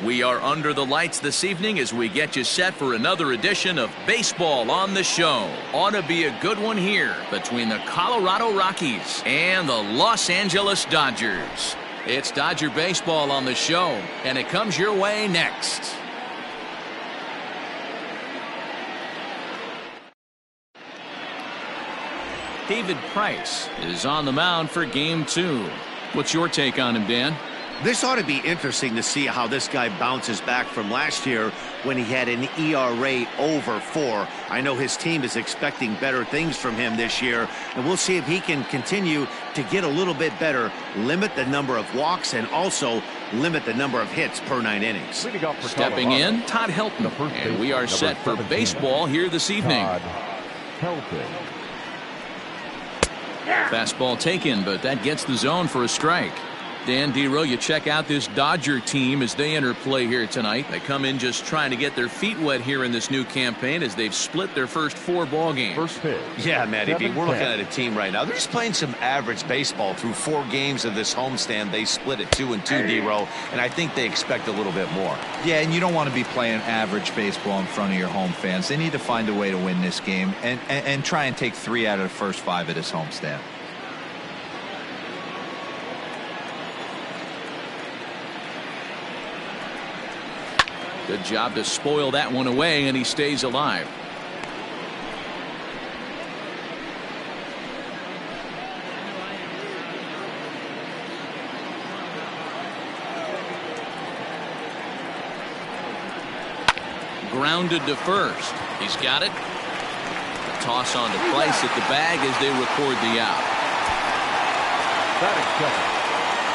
We are under the lights this evening as we get you set for another edition of Baseball on the Show. Ought to be a good one here between the Colorado Rockies and the Los Angeles Dodgers. It's Dodger Baseball on the Show, and it comes your way next. David Price is on the mound for Game 2. What's your take on him, Dan? This ought to be interesting to see how this guy bounces back from last year when he had an ERA over 4. I know his team is expecting better things from him this year, and we'll see if he can continue to get a little bit better, limit the number of walks, and also limit the number of hits per 9 innings. Stepping in, Todd Helton, and we are set for baseball here this evening. Fastball taken, but that gets the zone for a strike. Dan Dero, you check out this Dodger team as they enter play here tonight. They come in just trying to get their feet wet here in this new campaign as they've split their first 4 ball games. Yeah, Matty B, we're looking at a team right now. They're just playing some average baseball through 4 games of this homestand. They split it 2-2, Dero, and I think they expect a little bit more. Yeah, and you don't want to be playing average baseball in front of your home fans. They need to find a way to win this game and try and take 3 out of the first 5 of this homestand. Good job to spoil that one away, and he stays alive. Grounded to first. He's got it. A toss on to Price at the bag as they record the out. Batting second,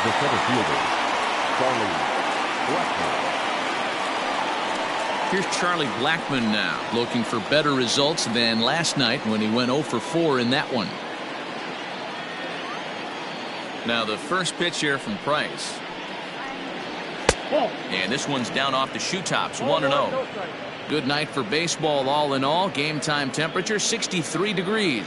the center fielder, Charlie Blackmon. Here's Charlie Blackmon now, looking for better results than last night when he went 0 for 4 in that one. Now the first pitch here from Price. And this one's down off the shoe tops, 1-0. Good night for baseball all in all. Game time temperature 63 degrees.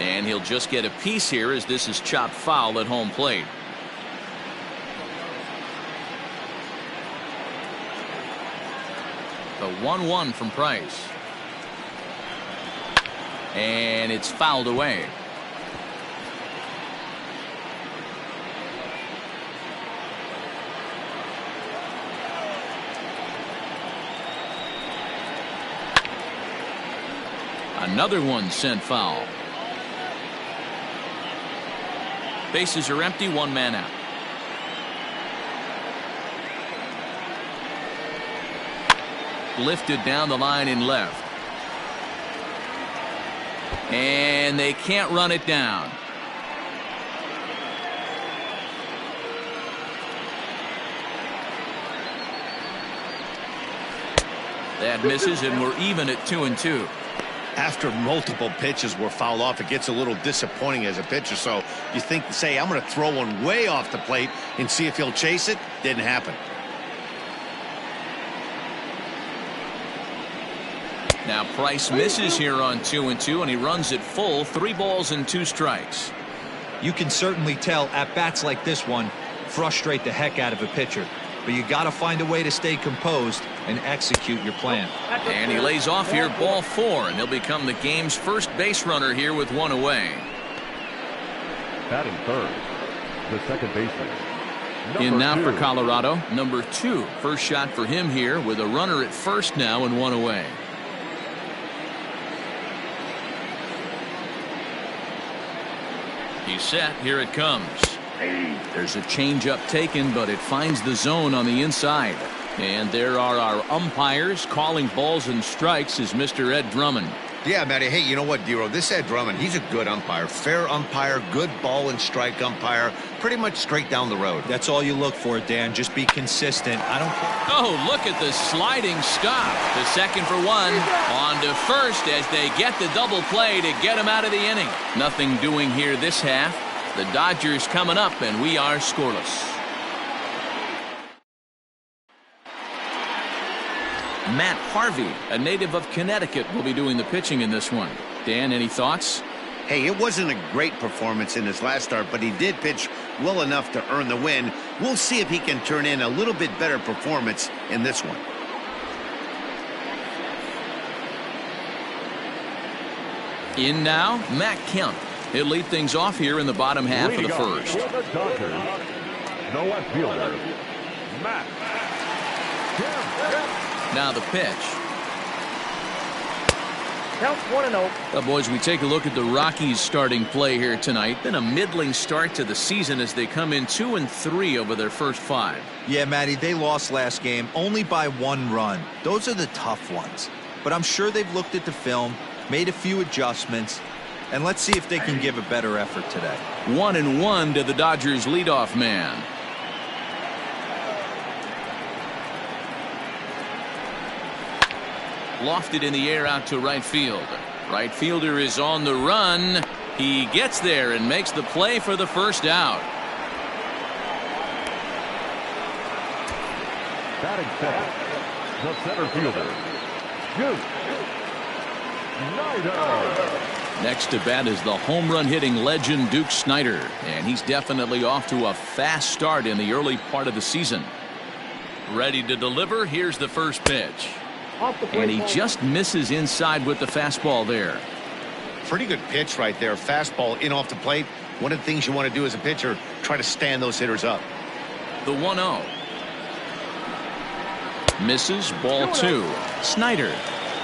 And he'll just get a piece here as this is chopped foul at home plate. The 1-1 from Price. And it's fouled away. Another one sent foul. Bases are empty, 1 man out. Lifted down the line in left. And they can't run it down. That misses, and we're even at 2-2. After multiple pitches were fouled off, it gets a little disappointing as a pitcher. So you think, say, I'm going to throw one way off the plate and see if he'll chase it. Didn't happen. Now Price misses here on 2-2, and he runs it full, 3 balls and 2 strikes. You can certainly tell at bats like this one frustrate the heck out of a pitcher. But you got to find a way to stay composed and execute your plan. And he lays off here, ball 4, and he'll become the game's first base runner here with 1 away. Batting third, the second baseman. In now for Colorado, number 2. First shot for him here with a runner at first now and 1 away. He's set. Here it comes. There's a changeup taken, but it finds the zone on the inside. And there are our umpires calling balls and strikes is Mr. Ed Drummond. Yeah, Matty. Hey, you know what, Dero? This Ed Drummond, he's a good umpire. Fair umpire, good ball and strike umpire. Pretty much straight down the road. That's all you look for, Dan. Just be consistent. I don't. Oh, look at the sliding stop. The second for 1. On to first as they get the double play to get him out of the inning. Nothing doing here this half. The Dodgers coming up, and we are scoreless. Matt Harvey, a native of Connecticut, will be doing the pitching in this one. Dan, any thoughts? Hey, it wasn't a great performance in his last start, but he did pitch well enough to earn the win. We'll see if he can turn in a little bit better performance in this one. In now, Matt Kemp. He'll lead things off here in the bottom half of the first. The left fielder, Matt Kemp. Now the pitch. Counts 1-0. Well, boys, we take a look at the Rockies starting play here tonight. Been a middling start to the season as they come in 2-3 over their first 5. Yeah, Matty, they lost last game only by 1 run. Those are the tough ones. But I'm sure they've looked at the film, made a few adjustments, and let's see if they can give a better effort today. 1-1 to the Dodgers leadoff man. Lofted in the air out to right field. Right fielder is on the run. He gets there and makes the play for the first out. Batting second, the center fielder, Duke Snyder. Next to bat is the home run hitting legend Duke Snyder, and he's definitely off to a fast start in the early part of the season. Ready to deliver. Here's the first pitch. And he just misses inside with the fastball there. Pretty good pitch right there. Fastball in off the plate. One of the things you want to do as a pitcher, try to stand those hitters up. The 1-0. Misses, ball 2. Snyder,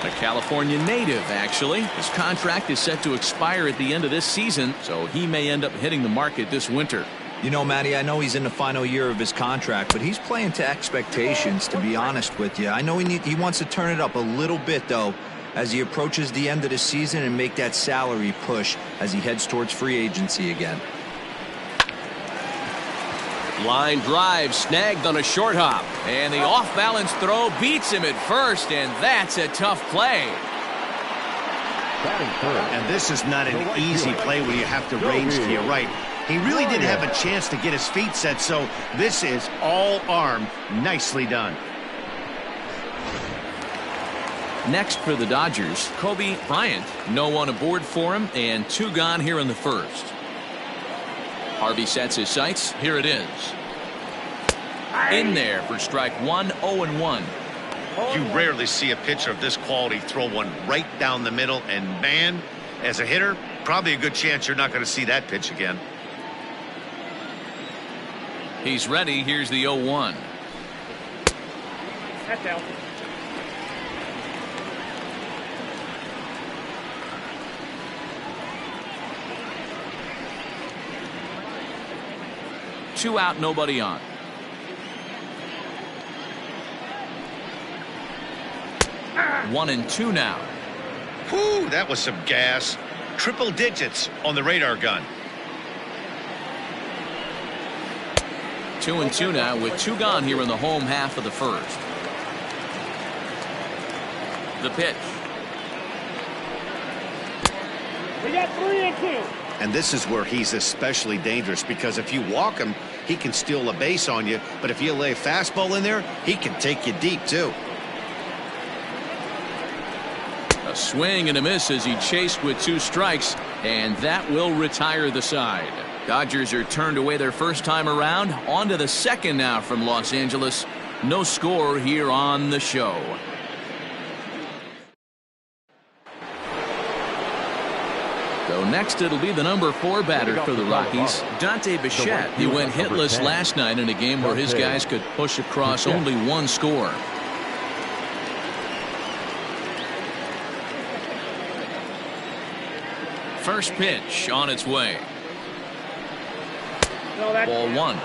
a California native, actually. His contract is set to expire at the end of this season, so he may end up hitting the market this winter. You know, Matty, I know he's in the final year of his contract, but he's playing to expectations, to be honest with you. I know he wants to turn it up a little bit, though, as he approaches the end of the season and make that salary push as he heads towards free agency again. Line drive snagged on a short hop, and the off-balance throw beats him at first, and that's a tough play. And this is not an easy play when you have to range to your right. He really didn't have a chance to get his feet set, so this is all arm. Nicely done. Next for the Dodgers, Bryant. No one aboard for him, and 2 gone here in the first. Harvey sets his sights. Here it is. In there for strike 1, 0-1. You rarely see a pitcher of this quality throw one right down the middle, and man, as a hitter, probably a good chance you're not going to see that pitch again. He's ready. Here's the 0-1. That's out. Two out, nobody on. One and two now. Whew, that was some gas. Triple digits on the radar gun. 2-2 now with 2 gone here in the home half of the first. The pitch. We got 3-2. And this is where he's especially dangerous, because if you walk him, he can steal a base on you. But if you lay a fastball in there, he can take you deep, too. A swing and a miss as he chased with 2 strikes, and that will retire the side. Dodgers are turned away their first time around. On to the second now from Los Angeles. No score here on the show. So next it'll be the number 4 batter for the Rockies, Dante Bichette. He went hitless last night in a game where his guys could push across only 1 score. First pitch on its way. Ball 1.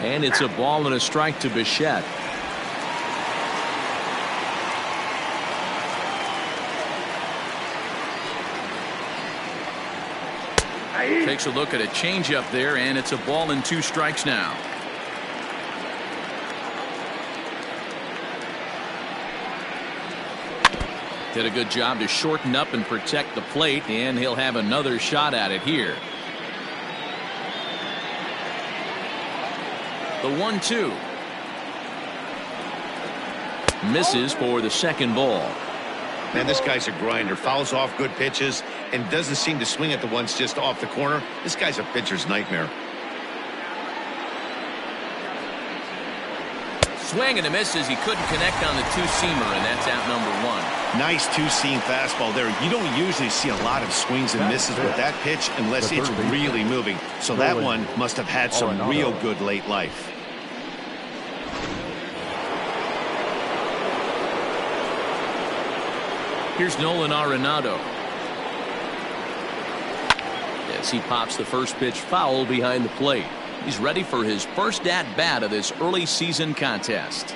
And it's a ball and a strike to Bichette. Takes a look at a changeup there, and it's a ball and 2 strikes now. Did a good job to shorten up and protect the plate, and he'll have another shot at it here. The 1-2. Misses for the second ball. Man, this guy's a grinder. Fouls off good pitches and doesn't seem to swing at the ones just off the corner. This guy's a pitcher's nightmare. Swing and a miss as he couldn't connect on the two-seamer, and that's out number 1. Nice two-seam fastball there. You don't usually see a lot of swings and misses with that pitch unless it's really moving. So that one must have had some real good late life. Here's Nolan Arenado. As he pops the first pitch foul behind the plate. He's ready for his first at-bat of this early season contest.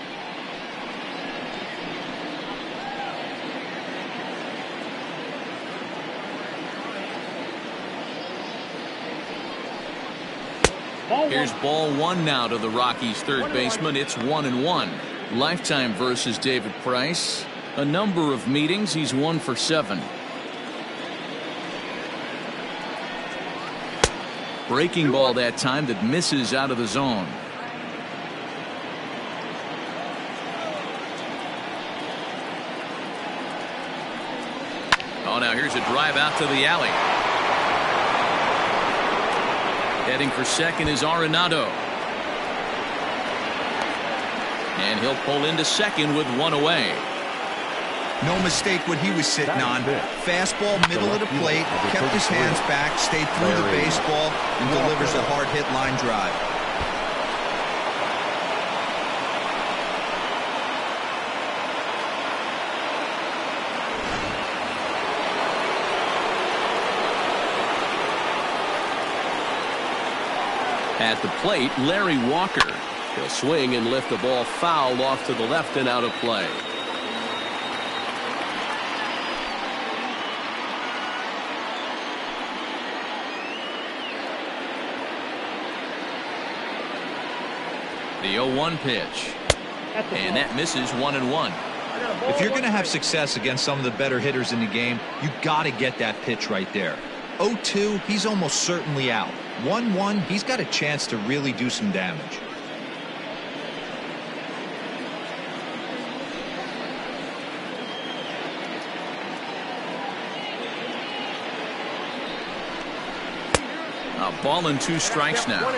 Here's ball 1 now to the Rockies' third baseman. It's 1-1. Lifetime versus David Price. A number of meetings. He's 1 for 7. Breaking ball that time that misses out of the zone. Oh, now here's a drive out to the alley. Heading for second is Arenado. And he'll pull into second with 1 away. No mistake what he was sitting on. Fastball, middle of the plate, kept his hands back, stayed through the baseball, and delivers a hard hit line drive. At the plate, Larry Walker. He'll swing and lift the ball foul off to the left and out of play. The 0-1 pitch. And that misses 1-1. If you're going to have success against some of the better hitters in the game, you got to get that pitch right there. 0-2, he's almost certainly out. 1-1, he's got a chance to really do some damage. A ball and 2 strikes now.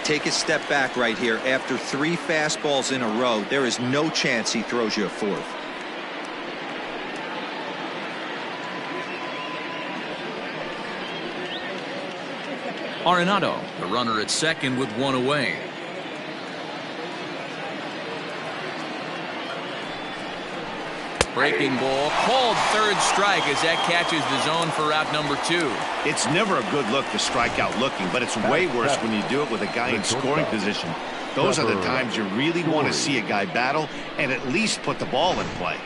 Take a step back right here. After 3 fastballs in a row, there is no chance he throws you a 4th. Arenado, the runner at second with 1 away. Breaking ball, called third strike as that catches the zone for out number 2. It's never a good look to strike out looking, but it's way worse when you do it with a guy in scoring position. Those are the times you really want to see a guy battle and at least put the ball in play.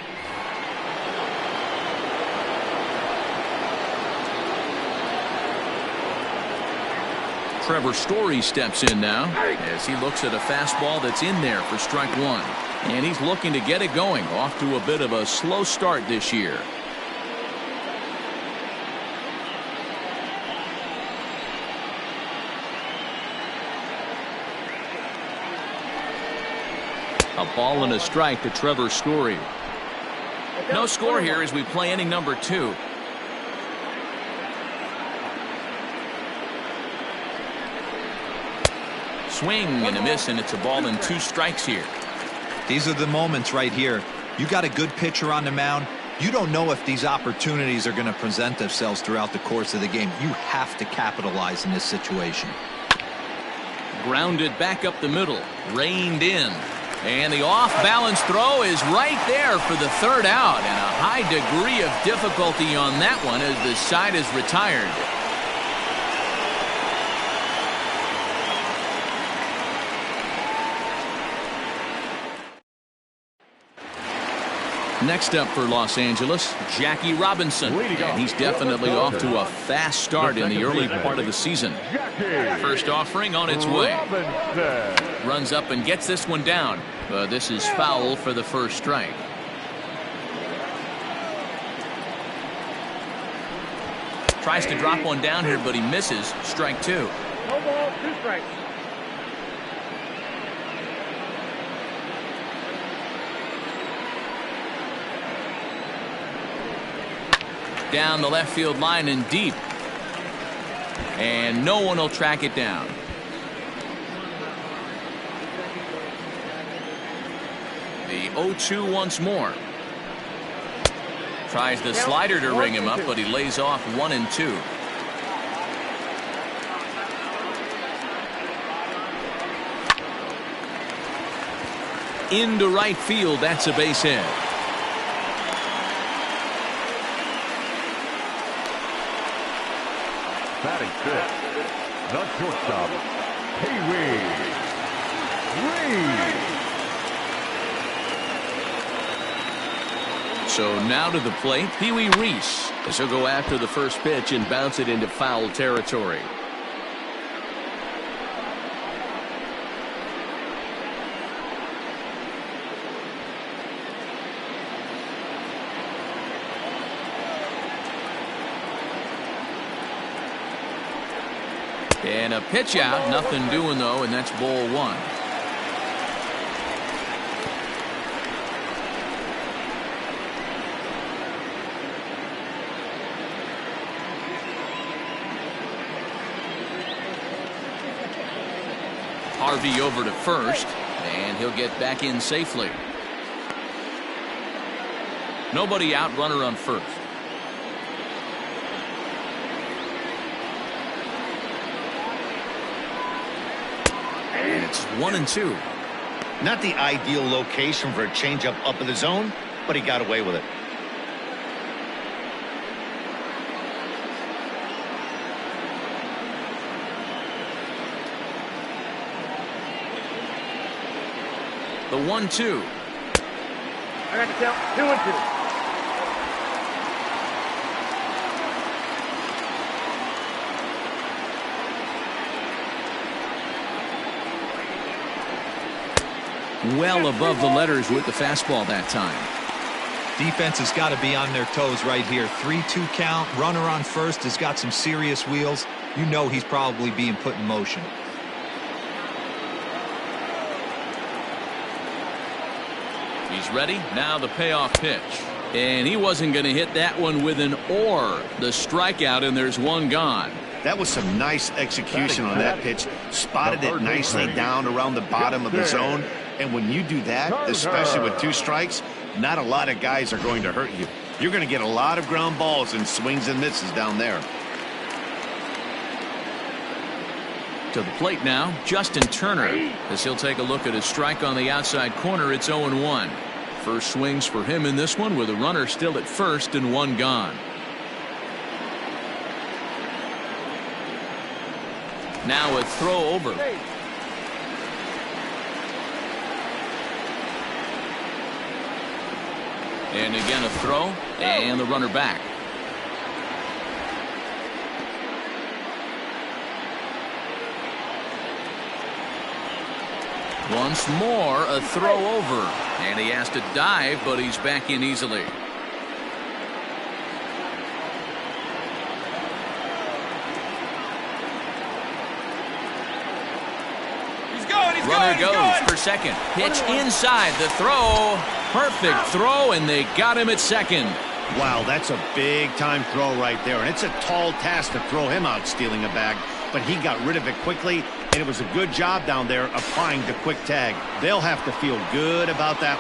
Trevor Story steps in now as he looks at a fastball that's in there for strike 1. And he's looking to get it going, off to a bit of a slow start this year. A ball and a strike to Trevor Story. No score here as we play inning number 2. Swing and a miss, and it's a ball and 2 strikes here. These are the moments right here. You got a good pitcher on the mound. You don't know if these opportunities are going to present themselves throughout the course of the game. You have to capitalize in this situation. Grounded back up the middle, reined in. And the off-balance throw is right there for the 3rd out. And a high degree of difficulty on that one as the side is retired. Next up for Los Angeles, Jackie Robinson. And he's definitely off to a fast start in the early part of the season. First offering on its way. Runs up and gets this one down. This is foul for the first strike. Tries to drop one down here, but he misses. Strike 2. No ball, 2 strikes. Down the left field line and deep. And no one will track it down. The 0-2 once more. Tries the slider to ring him up, but he lays off 1-2. Into right field, that's a base hit. Batting fifth, the shortstop, Pee-wee Reese. So now to the plate, Pee-wee Reese, as he'll go after the first pitch and bounce it into foul territory. And a pitch out, nothing doing though, and that's ball one. Harvey over to first, and he'll get back in safely. Nobody out, runner on first. And it's 1-2. Not the ideal location for a changeup up in the zone, but he got away with it. The 1-2. I got the count. 2-2. Well above the letters with the fastball that time. Defense has got to be on their toes right here. 3-2 count. Runner on first has got some serious wheels. You know he's probably being put in motion. He's ready. Now the payoff pitch. And he wasn't going to hit that one with an or. The strikeout, and there's one gone. That was some nice execution on that pitch. Spotted it nicely down around the bottom of the zone. And when you do that, especially with 2 strikes, not a lot of guys are going to hurt you. You're going to get a lot of ground balls and swings and misses down there. To the plate now, Justin Turner, as he'll take a look at a strike on the outside corner. It's 0-1. First swings for him in this one with a runner still at first and one gone. Now a throw over. And again a throw, and the runner back. Once more a throw over, and he has to dive, but he's back in easily. Runner goes for second. Pitch inside. The throw. Perfect throw, and they got him at second. Wow, that's a big-time throw right there. And it's a tall task to throw him out stealing a bag. But he got rid of it quickly, and it was a good job down there applying the quick tag. They'll have to feel good about that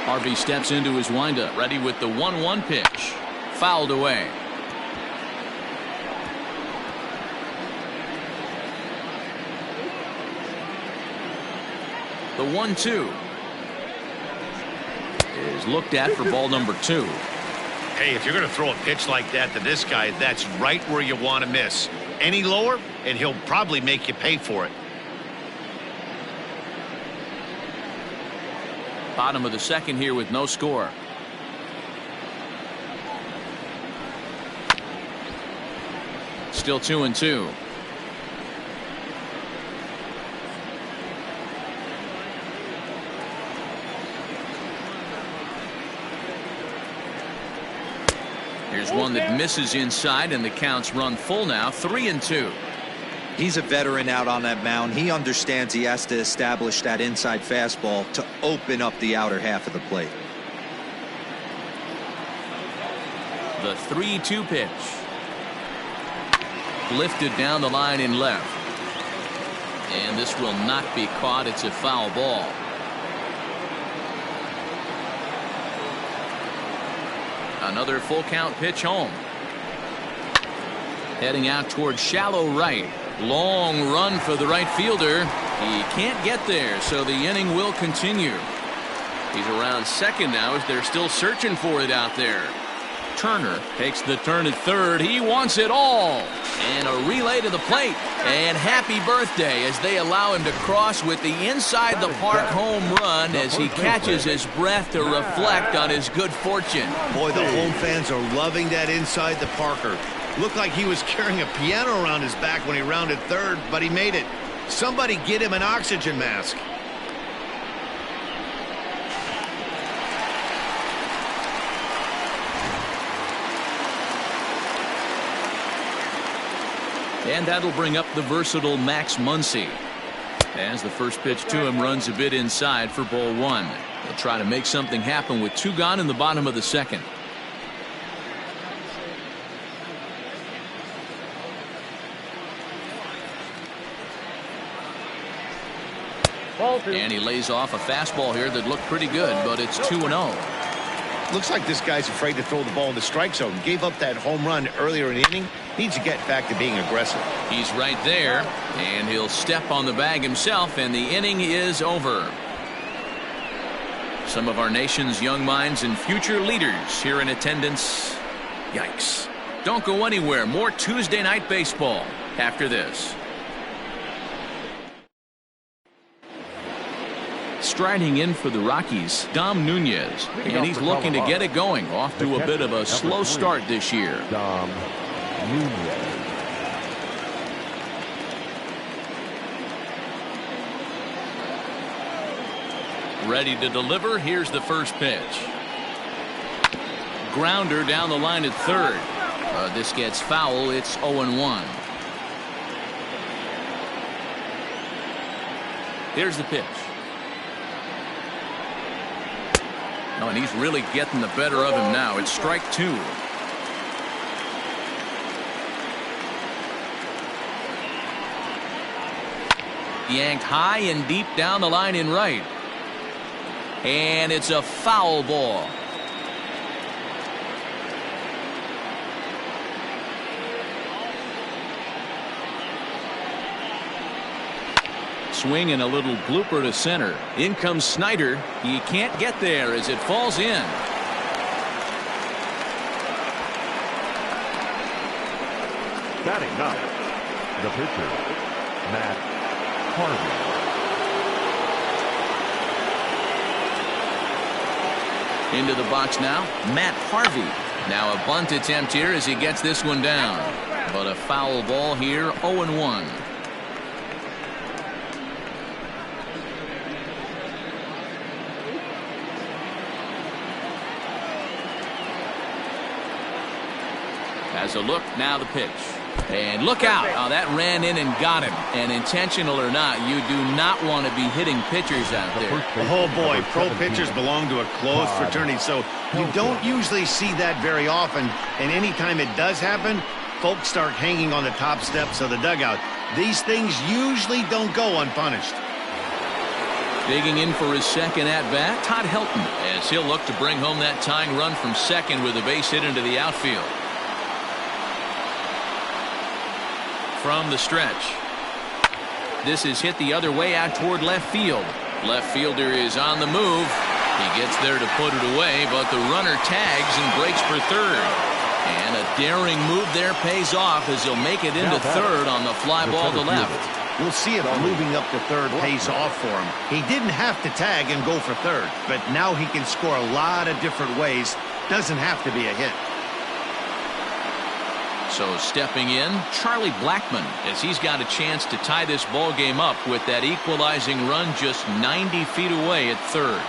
one. Harvey steps into his windup, ready with the 1-1 pitch. Fouled away. The 1-2 is looked at for ball number 2. Hey, if you're going to throw a pitch like that to this guy, that's right where you want to miss. Any lower, and he'll probably make you pay for it. Bottom of the second here with no score. Still 2-2. Here's one that misses inside, and the count's run full now. 3-2. He's a veteran out on that mound. He understands he has to establish that inside fastball to open up the outer half of the plate. The 3-2 pitch. Lifted down the line in left. And this will not be caught. It's a foul ball. Another full count pitch home. Heading out towards shallow right. Long run for the right fielder. He can't get there, so the inning will continue. He's around second now as they're still searching for it out there. Turner takes the turn at third. He wants it all. And a relay to the plate. And happy birthday as they allow him to cross with the inside the park home run as he catches his breath to reflect on his good fortune. Boy, the home fans are loving that inside the Parker. Looked like he was carrying a piano around his back when he rounded third, but he made it. Somebody get him an oxygen mask. And that'll bring up the versatile Max Muncy. As the first pitch to him runs a bit inside for ball one. He'll try to make something happen with two gone in the bottom of the second. And he lays off a fastball here that looked pretty good, but it's 2-0. Looks like this guy's afraid to throw the ball in the strike zone. Gave up that home run earlier in the inning. Needs to get back to being aggressive. He's right there, and he'll step on the bag himself, and the inning is over. Some of our nation's young minds and future leaders here in attendance. Yikes. Don't go anywhere. More Tuesday Night Baseball after this. Striding in for the Rockies, Dom Nunez, and he's looking to get it going. Off to a bit of a slow start this year. Dom Nunez. Ready to deliver. Here's the first pitch. Grounder down the line at third. This gets foul. It's 0-1. Here's the pitch. Oh, and he's really getting the better of him now. It's strike two. Yanked high and deep down the line in right. And it's a foul ball. Swing and a little blooper to center. In comes Snyder. He can't get there as it falls in. Batting up, the pitcher, Matt Harvey. Into the box now, Matt Harvey. Now a bunt attempt here as he gets this one down. But a foul ball here, 0-1. As a look, now the pitch. And look out. Oh, that ran in and got him. And intentional or not, you do not want to be hitting pitchers out there. Oh, boy. Pro pitchers belong to a closed fraternity, so you don't usually see that very often. And anytime it does happen, folks start hanging on the top steps of the dugout. These things usually don't go unpunished. Digging in for his second at-bat, Todd Helton, as he'll look to bring home that tying run from second with a base hit into the outfield. From the stretch. This is hit the other way out toward left field. Left fielder is on the move. He gets there to put it away, but the runner tags and breaks for third. And a daring move there pays off as he'll make it into third on the fly ball to left. We'll see if moving up to third pays off for him. He didn't have to tag and go for third, but now he can score a lot of different ways. Doesn't have to be a hit. So stepping in, Charlie Blackmon, as he's got a chance to tie this ball game up with that equalizing run just 90 feet away at third.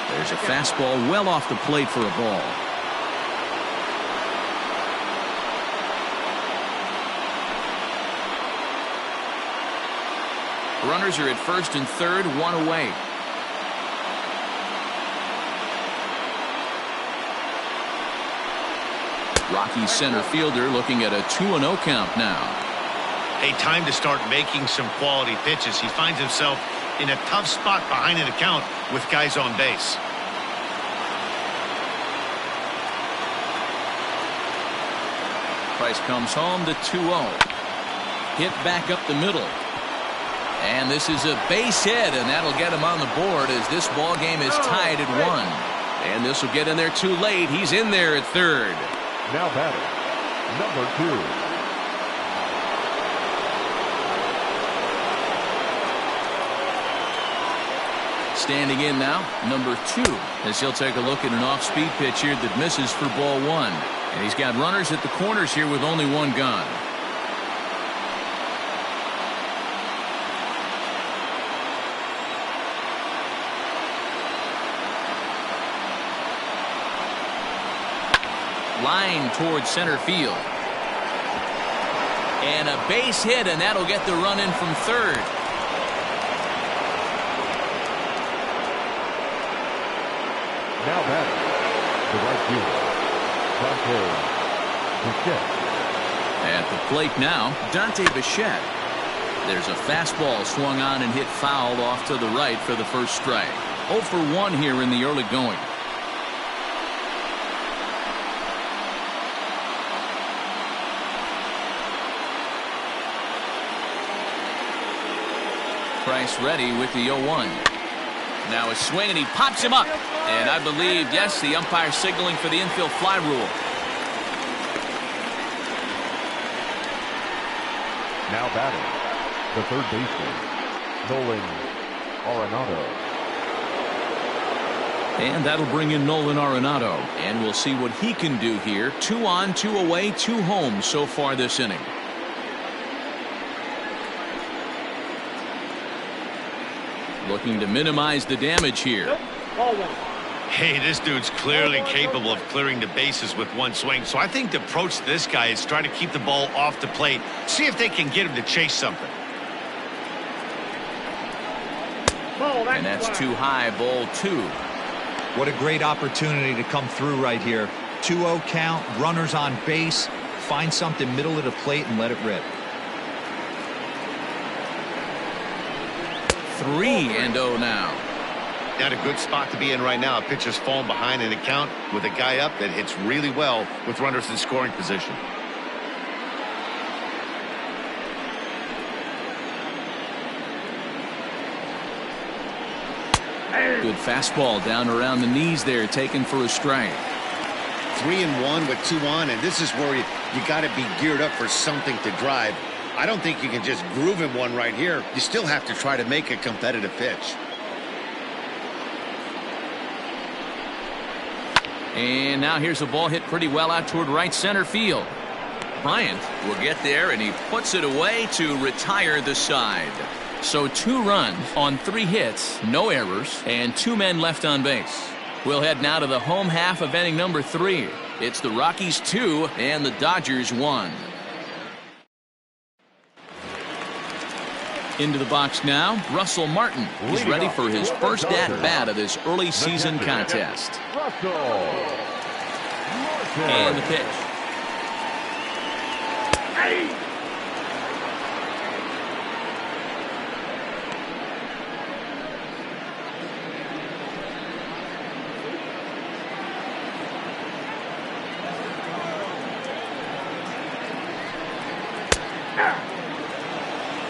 There's a fastball well off the plate for a ball. Runners are at first and third, one away. Rockies center fielder looking at a 2-0 count now. A time to start making some quality pitches. He finds himself in a tough spot behind an account with guys on base. Price comes home to 2-0. Hit back up the middle. And this is a base hit, and that'll get him on the board as this ball game is tied at 1. And this will get in there too late. He's in there at third. Now batting, number 2. Standing in now, number 2, as he'll take a look at an off-speed pitch here that misses for ball 1. And he's got runners at the corners here with only one gone. Line towards center field. And a base hit, and that'll get the run in from third. Now batting, the right fielder, Bichette. At the plate now, Bichette. There's a fastball swung on and hit foul off to the right for the first strike. 0 for 1 here in the early going. Price ready with the 0-1. Now a swing, and he pops him up. And I believe, yes, the umpire signaling for the infield fly rule. Now batting, the third baseman, Nolan Arenado. And that'll bring in Nolan Arenado. And we'll see what he can do here. 2 on, 2 away, 2 home so far this inning. Looking to minimize the damage here. Hey, this dude's clearly capable of clearing the bases with one swing. So I think the approach to this guy is try to keep the ball off the plate. See if they can get him to chase something. And that's too high, ball 2. What a great opportunity to come through right here. 2-0 count, runners on base. Find something middle of the plate and let it rip. 3-0 now. Not a good spot to be in right now. A pitcher's falling behind an account with a guy up that hits really well with runners in scoring position. Good fastball down around the knees there, taken for a strike. 3-1 with 2 on, and this is where you got to be geared up for something to drive. I don't think you can just groove him one right here. You still have to try to make a competitive pitch. And now here's a ball hit pretty well out toward right center field. Bryant will get there, and he puts it away to retire the side. So 2 runs on 3 hits, no errors, and 2 men left on base. We'll head now to the home half of inning number 3. It's the Rockies 2 and the Dodgers 1. Into the box now, Russell Martin. He's ready for his first at-bat of this early season contest. And the pitch.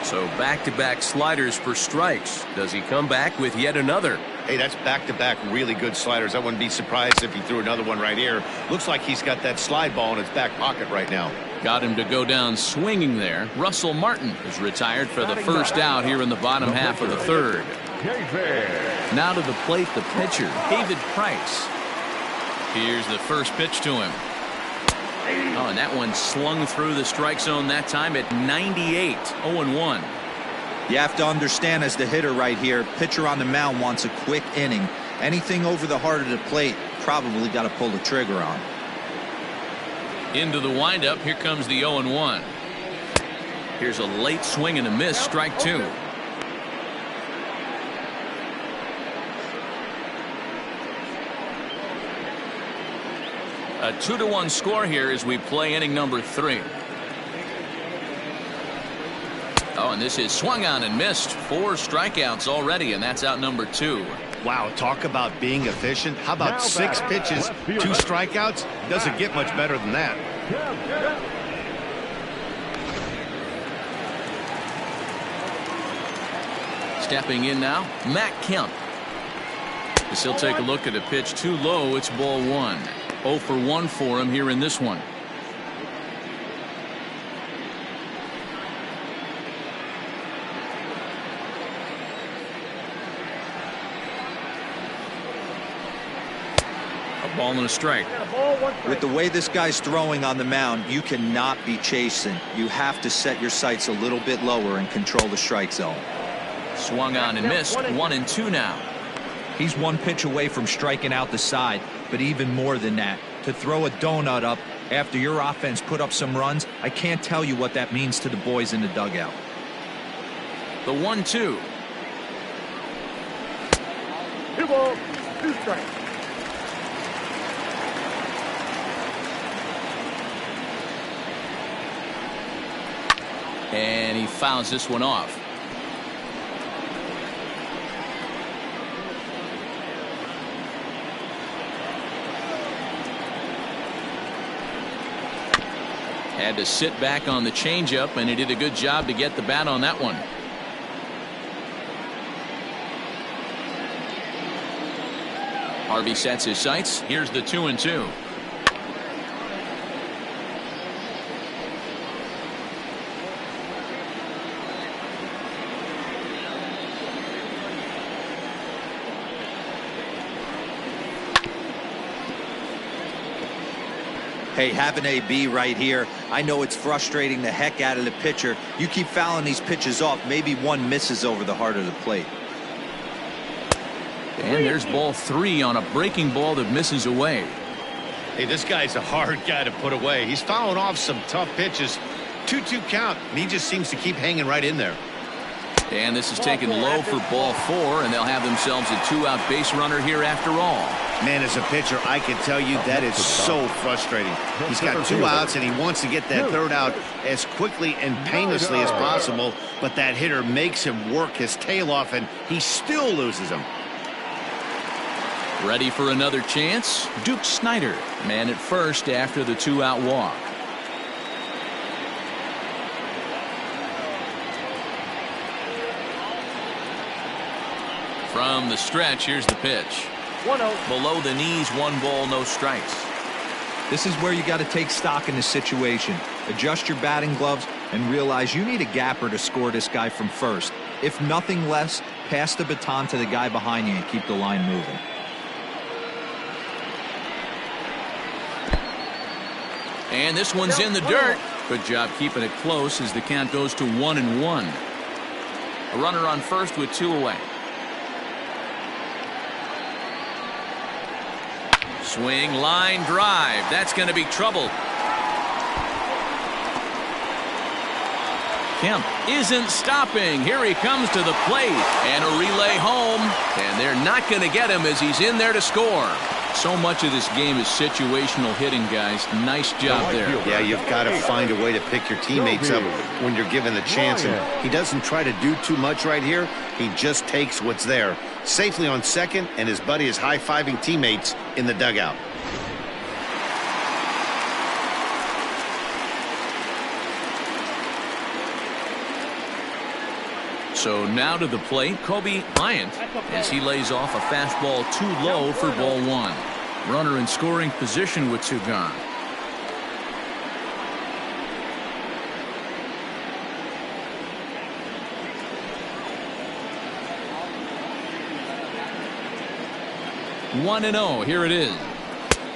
So back-to-back sliders for strikes. Does he come back with yet another? Hey, that's back-to-back really good sliders. I wouldn't be surprised if he threw another one right here. Looks like he's got that slide ball in his back pocket right now. Got him to go down swinging there. Russell Martin is retired for the first out here in the bottom half of the third. Now to the plate, the pitcher, David Price. Here's the first pitch to him. Oh, and that one slung through the strike zone that time at 98, 0-1. You have to understand, as the hitter right here, pitcher on the mound wants a quick inning. Anything over the heart of the plate, probably got to pull the trigger on. Into the windup, here comes the 0-1. Here's a late swing and a miss, strike 2. A 2-1 score here as we play inning number 3. Oh, and this is swung on and missed. 4 strikeouts already, and that's out number 2. Wow, talk about being efficient. How about 6 pitches, 2 strikeouts? Doesn't get much better than that. Stepping in now, Matt Kemp. As he'll take a look at a pitch too low, it's ball 1. 0 for 1 for him here in this one. A ball and a strike. With the way this guy's throwing on the mound, you cannot be chasing. You have to set your sights a little bit lower and control the strike zone. Swung on and missed. 1-2 now. He's 1 pitch away from striking out the side, but even more than that, to throw a donut up after your offense put up some runs, I can't tell you what that means to the boys in the dugout. The 1-2. 2 balls, 2 strikes. And he fouls this one off. Had to sit back on the changeup, and he did a good job to get the bat on that one. Harvey sets his sights. Here's the 2-2. Hey, have an AB right here. I know it's frustrating the heck out of the pitcher. You keep fouling these pitches off, maybe one misses over the heart of the plate. And there's ball 3 on a breaking ball that misses away. Hey, this guy's a hard guy to put away. He's fouling off some tough pitches. 2-2 count, and he just seems to keep hanging right in there. And this is taken low for ball 4, and they'll have themselves a 2-out base runner here after all. Man, as a pitcher, I can tell you that is so frustrating. He's got 2 outs, and he wants to get that 3rd out as quickly and painlessly as possible, but that hitter makes him work his tail off, and he still loses him. Ready for another chance? Duke Snyder, man at first after the 2-out walk. From the stretch, here's the pitch. 1-0. Below the knees, 1 ball, no strikes. This is where you got to take stock in the situation. Adjust your batting gloves and realize you need a gapper to score this guy from first. If nothing less, pass the baton to the guy behind you and keep the line moving. And this one's in the dirt. Good job keeping it close as the count goes to 1-1. A runner on first with 2 away. Swing, line drive. That's going to be trouble. Kemp isn't stopping. Here he comes to the plate. And a relay home. And they're not going to get him as he's in there to score. So much of this game is situational hitting, guys. Nice job there. Yeah, you've got to find a way to pick your teammates up when you're given the chance. And he doesn't try to do too much right here. He just takes what's there. Safely on second, and his buddy is high-fiving teammates in the dugout. So now to the plate, Bryant, as he lays off a fastball too low for ball 1. Runner in scoring position with 2 gone. One and 0. Here it is.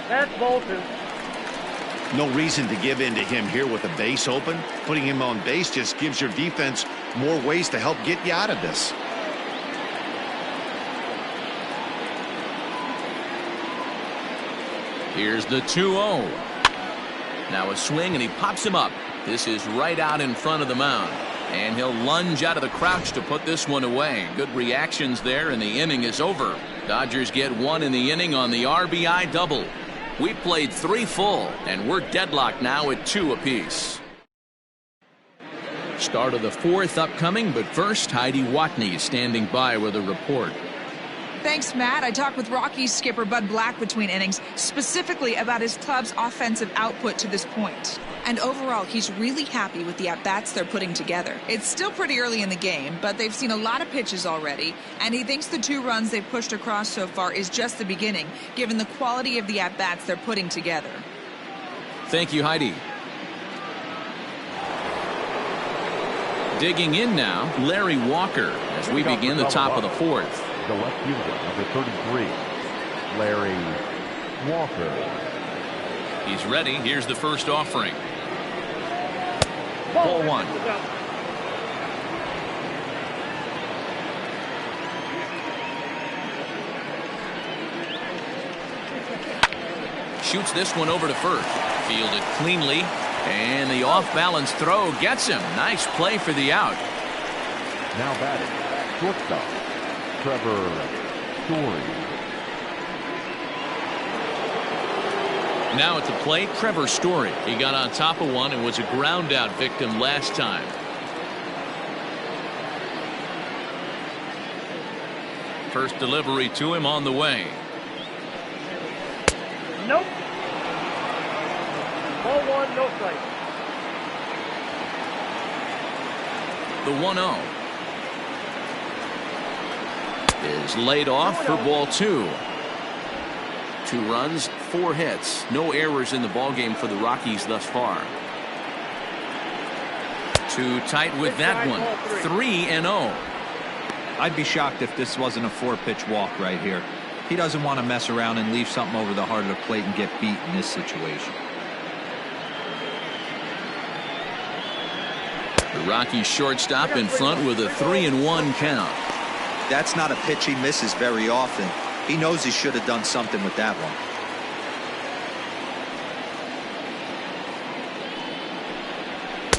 That's ball 2. No reason to give in to him here with the base open. Putting him on base just gives your defense more ways to help get you out of this. Here's the 2-0. Now a swing, and he pops him up. This is right out in front of the mound. And he'll lunge out of the crouch to put this one away. Good reactions there, and the inning is over. Dodgers get 1 in the inning on the RBI double. We played 3 full, and we're deadlocked now at 2 apiece. Start of the 4th upcoming, but first, Heidi Watney is standing by with a report. Thanks, Matt. I talked with Rockies skipper Bud Black between innings, specifically about his club's offensive output to this point. And overall, he's really happy with the at-bats they're putting together. It's still pretty early in the game, but they've seen a lot of pitches already, and he thinks the 2 runs they've pushed across so far is just the beginning, given the quality of the at-bats they're putting together. Thank you, Heidi. Digging in now, Larry Walker, as we begin the top of the 4th. The left fielder, number 33, Larry Walker. He's ready. Here's the first offering. Ball 1. Shoots this one over to first. Fielded cleanly. And the off-balance throw gets him. Nice play for the out. Now batting, shortstop, Trevor Story. Now at the plate, Trevor Story. He got on top of one and was a ground out victim last time. First delivery to him on the way. Nope. Ball 1, no strike. The 1-0 is laid off for ball 2. 2 runs, 4 hits, no errors in the ballgame for the Rockies thus far. Too tight with that one. 3-0. I'd be shocked if this wasn't a 4-pitch walk right here. He doesn't want to mess around and leave something over the heart of the plate and get beat in this situation. The Rockies shortstop in front with a 3-1 count. That's not a pitch he misses very often. He knows he should have done something with that one.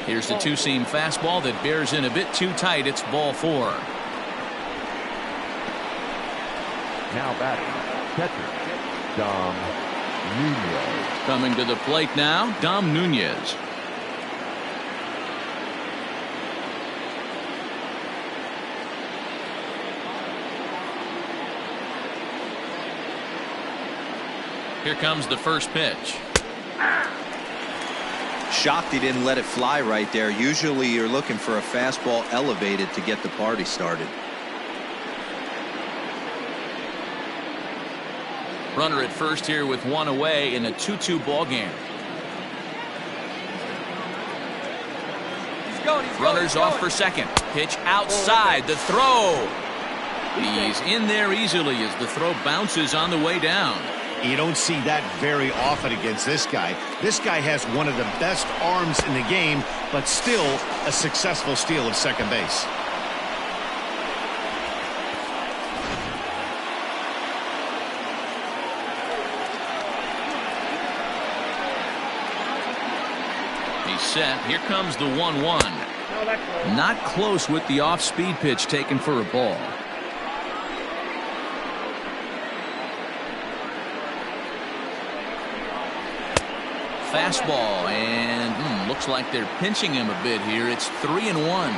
Here's the 2-seam fastball that bears in a bit too tight. It's ball 4. Now batting, catcher, Dom Nunez. Coming to the plate now, Dom Nunez. Here comes the first pitch. Shocked he didn't let it fly right there. Usually you're looking for a fastball elevated to get the party started. Runner at first here with 1 away in a 2-2 ball game. Runners off for second. Pitch outside. The throw. He's in there easily as the throw bounces on the way down. You don't see that very often against this guy. This guy has one of the best arms in the game, but still a successful steal of second base. He's set. Here comes the 1-1. Not close with the off-speed pitch taken for a ball. Fastball, and looks like they're pinching him a bit here. It's 3-1.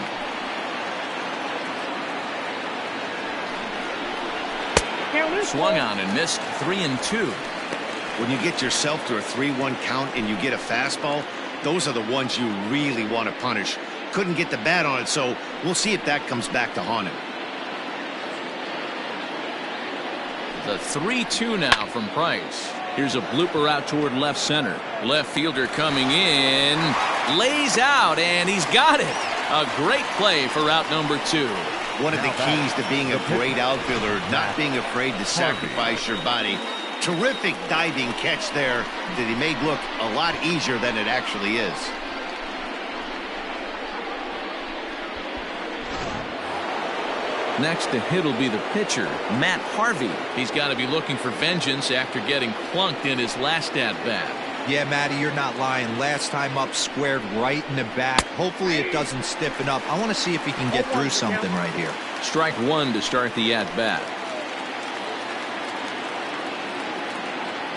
Swung on and missed. 3-2. When you get yourself to a 3-1 count and you get a fastball, those are the ones you really want to punish. Couldn't get the bat on it, so we'll see if that comes back to haunt him. The 3-2 now from Price. Here's a blooper out toward left center. Left fielder coming in. Lays out, and he's got it. A great play for out number 2. One of the keys to being a great outfielder, not being afraid to sacrifice your body. Terrific diving catch there that he made look a lot easier than it actually is. Next to hit will be the pitcher, Matt Harvey. He's got to be looking for vengeance after getting plunked in his last at-bat. Yeah, Matty, you're not lying. Last time up, squared right in the back. Hopefully it doesn't stiffen up. I want to see if he can get through something right here. Strike 1 to start the at-bat.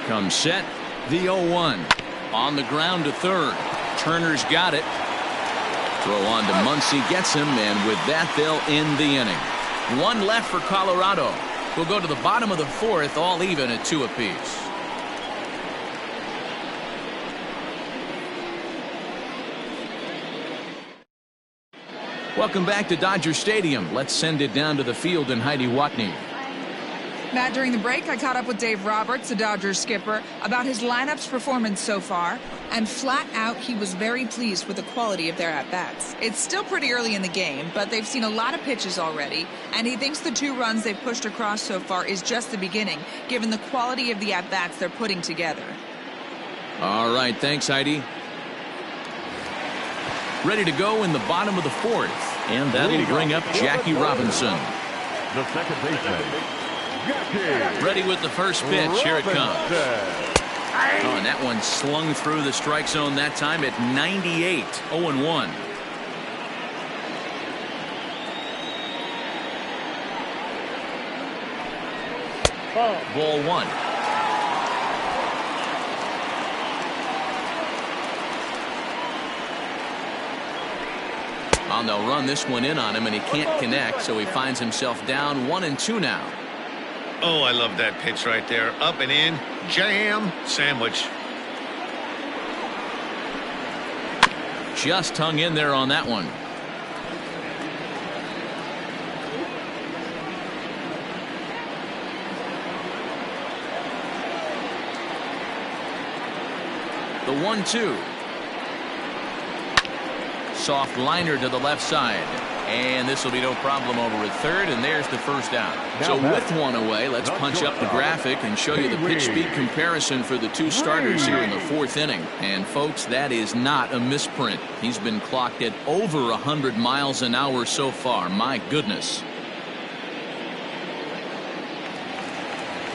Comes set, The 0-1. On the ground to third. Turner's got it. Throw on to Muncy, gets him, and with that, they'll end the inning. One left for Colorado. We'll go to the bottom of the fourth, all even at 2 apiece. Welcome back to Dodger Stadium. Let's send it down to the field and Heidi Watney. Matt, during the break, I caught up with Dave Roberts, the Dodgers skipper, about his lineup's performance so far, and flat out, he was very pleased with the quality of their at-bats. It's still pretty early in the game, but they've seen a lot of pitches already, and he thinks the 2 runs they've pushed across so far is just the beginning, given the quality of the at-bats they're putting together. All right, thanks, Heidi. Ready to go in the bottom of the fourth, and that'll bring up Jackie Robinson. The second baseman, Jackie. Ready with the first pitch. Here it comes. Oh, and that one slung through the strike zone that time at 98. 0-1. Ball 1. Oh, they'll run this one in on him, and he can't connect, so he finds himself down 1-2 now. Oh, I love that pitch right there. Up and in, jam, sandwich. Just hung in there on that one. The 1-2. Soft liner to the left side. And this will be no problem over at third, and there's the first out. So with one away, let's punch up the graphic and show you the pitch speed comparison for the 2 starters here in the 4th inning. And folks, that is not a misprint. He's been clocked at over 100 miles an hour so far. My goodness.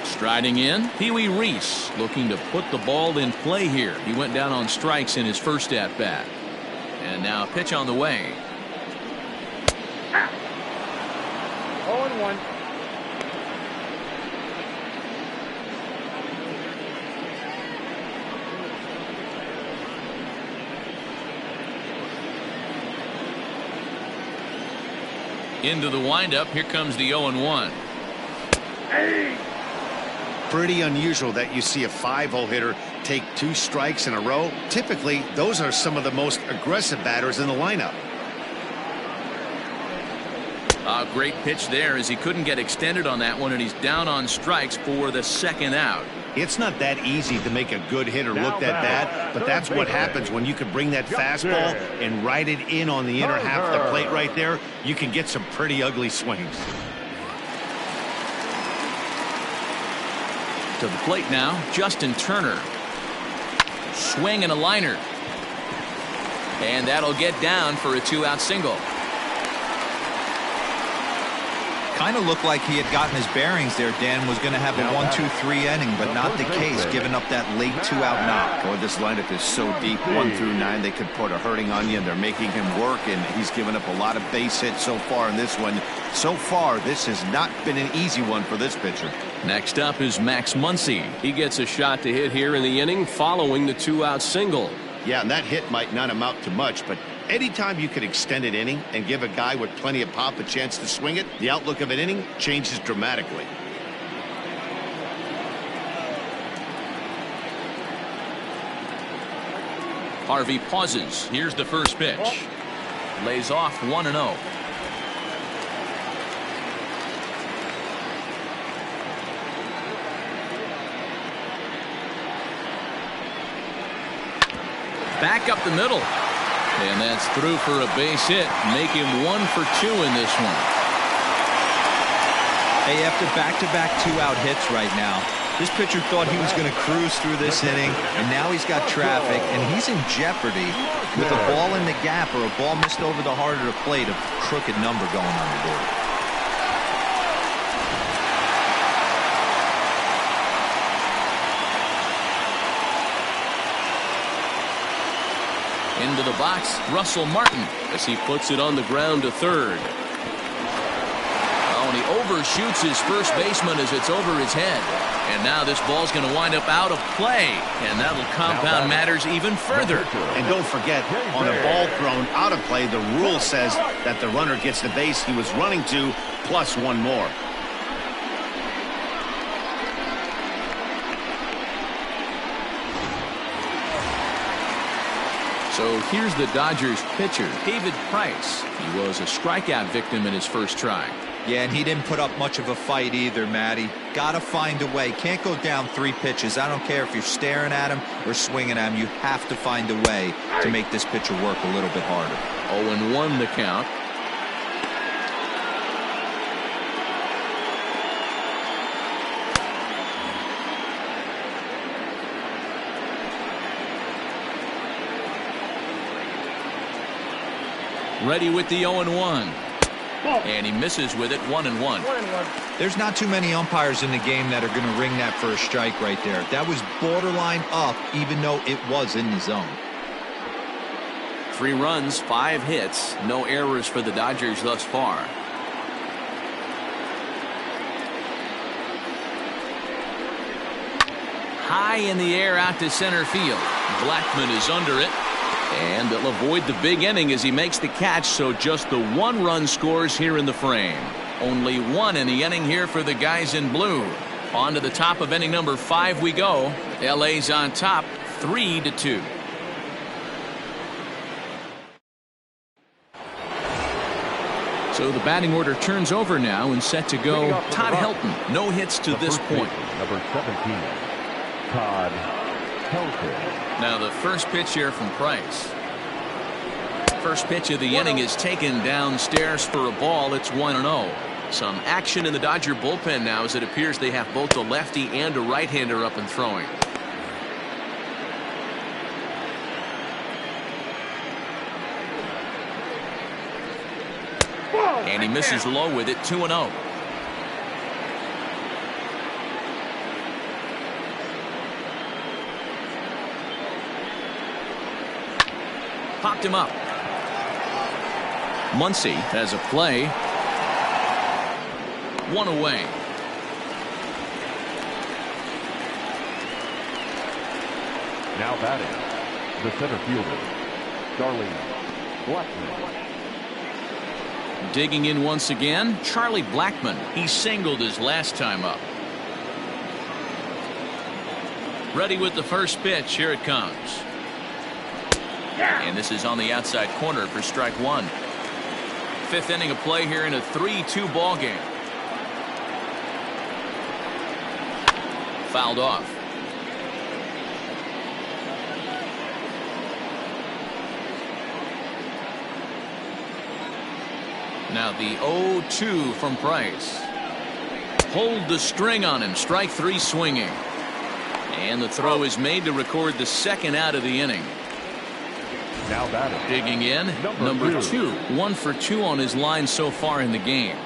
Striding in, Pee Wee Reese looking to put the ball in play here. He went down on strikes in his first at bat. And now a pitch on the way. 0-1. Into the windup. Here comes the 0-1. Pretty unusual that you see a 5-hole hitter take 2 strikes in a row. Typically, those are some of the most aggressive batters in the lineup. A great pitch there as he couldn't get extended on that one, and he's down on strikes for the 2nd out. It's not that easy to make a good hitter look that bad, but that's what happens when you can bring that fastball and ride it in on the inner half of the plate right there. You can get some pretty ugly swings. To the plate now, Justin Turner. Swing and a liner. And that'll get down for a 2-out single. Kind of looked like he had gotten his bearings there. Dan was going to have a 1-2-3 inning, but not the case, giving up that late 2-out knock. Boy, this lineup is so deep, 1 through 9. They could put a hurting on you, and they're making him work, and he's given up a lot of base hits so far in this one. So far, this has not been an easy one for this pitcher. Next up is Max Muncy. He gets a shot to hit here in the inning following the 2-out single. Yeah, and that hit might not amount to much, but anytime you can extend an inning and give a guy with plenty of pop a chance to swing it, the outlook of an inning changes dramatically. Harvey pauses. Here's the first pitch. Lays off 1-0. Back up the middle. And that's through for a base hit. Make him 1 for 2 in this one. Hey, after back-to-back 2-out hits right now, this pitcher thought he was going to cruise through this inning, and now he's got traffic, and he's in jeopardy with a ball in the gap or a ball missed over the heart of the plate, a crooked number going on the board. Into the box, Russell Martin as he puts it on the ground to third. Oh, and he overshoots his first baseman as it's over his head. And now this ball's going to wind up out of play, and that'll compound matters even further. And don't forget, on a ball thrown out of play, the rule says that the runner gets the base he was running to, plus one more. So here's the Dodgers pitcher, David Price. He was a strikeout victim in his first try. Yeah, and he didn't put up much of a fight either, Matty. Gotta find a way. Can't go down 3 pitches. I don't care if you're staring at him or swinging at him. You have to find a way to make this pitcher work a little bit harder. 0-1 the count. Ready with the 0-1. And he misses with it, 1-1. There's not too many umpires in the game that are going to ring that for a strike right there. That was borderline up, even though it was in the zone. 3 runs, 5 hits, no errors for the Dodgers thus far. High in the air out to center field. Blackman is under it. And they'll avoid the big inning as he makes the catch, so just the 1 run scores here in the frame. Only 1 in the inning here for the guys in blue. On to the top of inning number 5 we go. LA's on top, 3-2. So the batting order turns over now and set to go. Todd Helton, no hits to this point. Number 17, Todd Helton. Now the first pitch here from Price. First pitch of the inning is taken downstairs for a ball. It's 1-0. Some action in the Dodger bullpen now as it appears they have both a lefty and a right-hander up and throwing. And he misses low with it, 2-0. Popped him up. Muncy has a play. 1 away. Now batting, the center fielder, Charlie Blackman. Digging in once again, Charlie Blackman. He singled his last time up. Ready with the first pitch. Here it comes. And this is on the outside corner for strike 1. 5th inning of play here in a 3-2 ball game. Fouled off. Now the 0-2 from Price. Pulled the string on him. Strike 3 swinging. And the throw is made to record the 2nd out of the inning. Now batting. Digging in, number 2. 1 for 2 on his line so far in the game.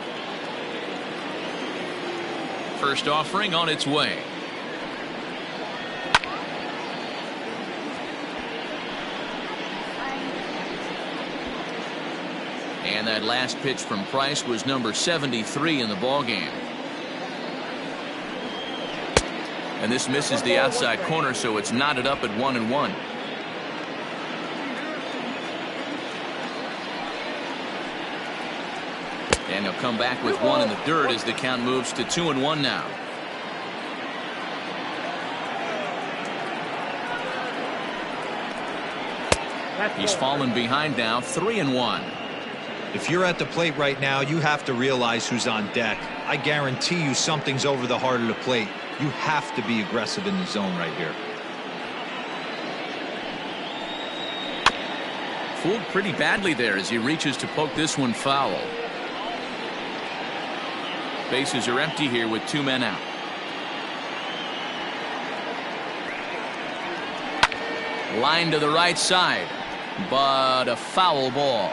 First offering on its way. And that last pitch from Price was number 73 in the ballgame. And this misses the outside corner, so it's knotted up at 1-1. And he'll come back with 1 in the dirt as the count moves to 2-1 now. He's fallen behind now, 3-1. If you're at the plate right now, you have to realize who's on deck. I guarantee you something's over the heart of the plate. You have to be aggressive in the zone right here. Fooled pretty badly there as he reaches to poke this one foul. Bases are empty here with 2 men out. Line to the right side, but a foul ball.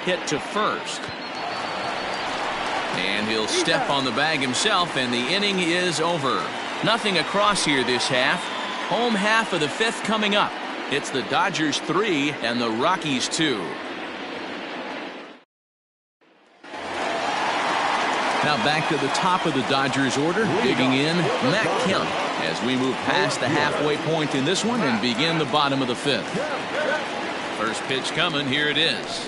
Hit to first. And he'll step on the bag himself, and the inning is over. Nothing across here this half. Home half of the fifth coming up. It's the Dodgers 3 and the Rockies 2. Now back to the top of the Dodgers order. Digging in, Matt Kemp, as we move past the halfway point in this one and begin the bottom of the fifth. First pitch coming. Here it is.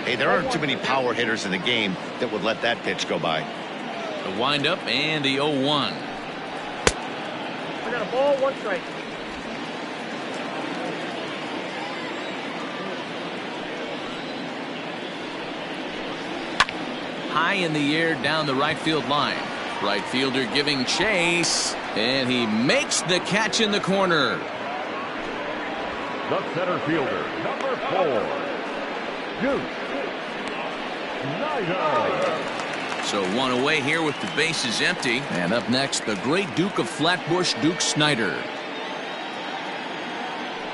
Hey, there aren't too many power hitters in the game that would let that pitch go by. The windup and the 0-1. I got a ball, 1 strike. High in the air down the right field line. Right fielder giving chase, and he makes the catch in the corner. The center fielder, number 4, Duke Snider. So one away here with the bases empty. And up next, the great Duke of Flatbush, Duke Snider.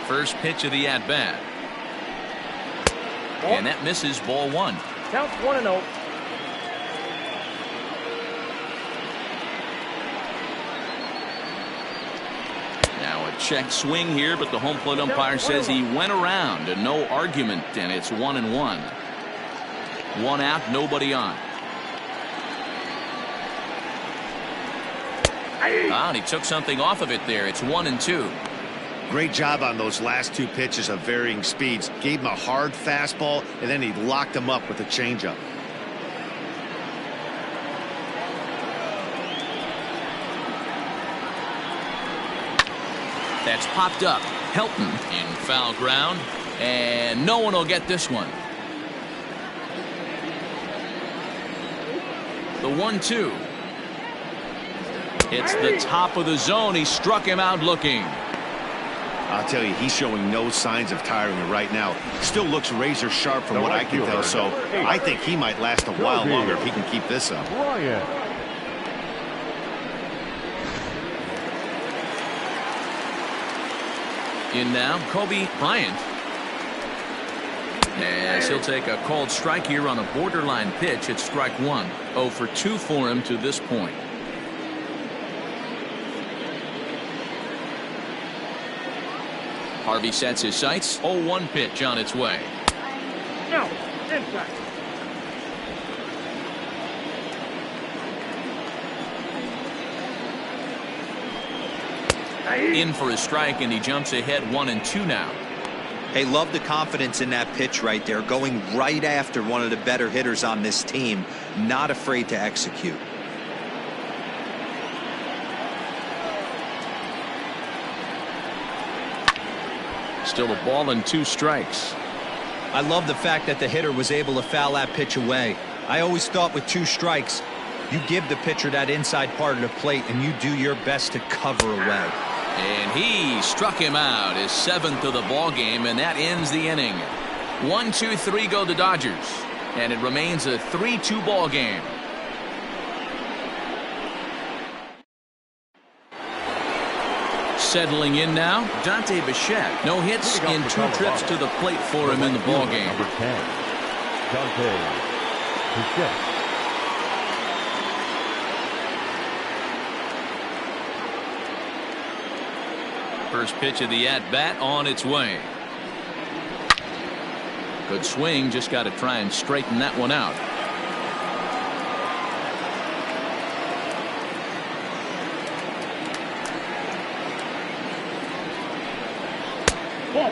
First pitch of the at-bat. And that misses, ball 1. Counts 1-0. Now a check swing here, but the home plate umpire says he went around and no argument, and it's 1-1. 1 out, nobody on. And he took something off of it there. It's 1-2. Great job on those last 2 pitches of varying speeds. Gave him a hard fastball, and then he locked him up with a changeup. That's popped up. Helton in foul ground, and no one will get this one. The 1-2. It's the top of the zone. He struck him out looking. I'll tell you, he's showing no signs of tiring right now. Still looks razor sharp from what I can tell, so I think he might last a while longer if he can keep this up. Bryant. In now, Bryant. As he'll take a called strike here on a borderline pitch. It's strike 1. 0 for 2 for him to this point. Harvey sets his sights. 0-1 pitch on its way. No, inside. In for a strike, and he jumps ahead 1-2 now. Hey, love the confidence in that pitch right there, going right after one of the better hitters on this team, not afraid to execute. Still a ball and 2 strikes. I love the fact that the hitter was able to foul that pitch away. I always thought with 2 strikes, you give the pitcher that inside part of the plate and you do your best to cover away. And he struck him out, his 7th of the ball game, and that ends the inning. 1-2-3 go the Dodgers, and it remains a 3-2 ball game. Settling in now, Dante Bichette. No hits in 2 trips to the plate for him in the ball game. Number 10, Dante Bichette. First pitch of the at-bat on its way. Good swing, just got to try and straighten that one out.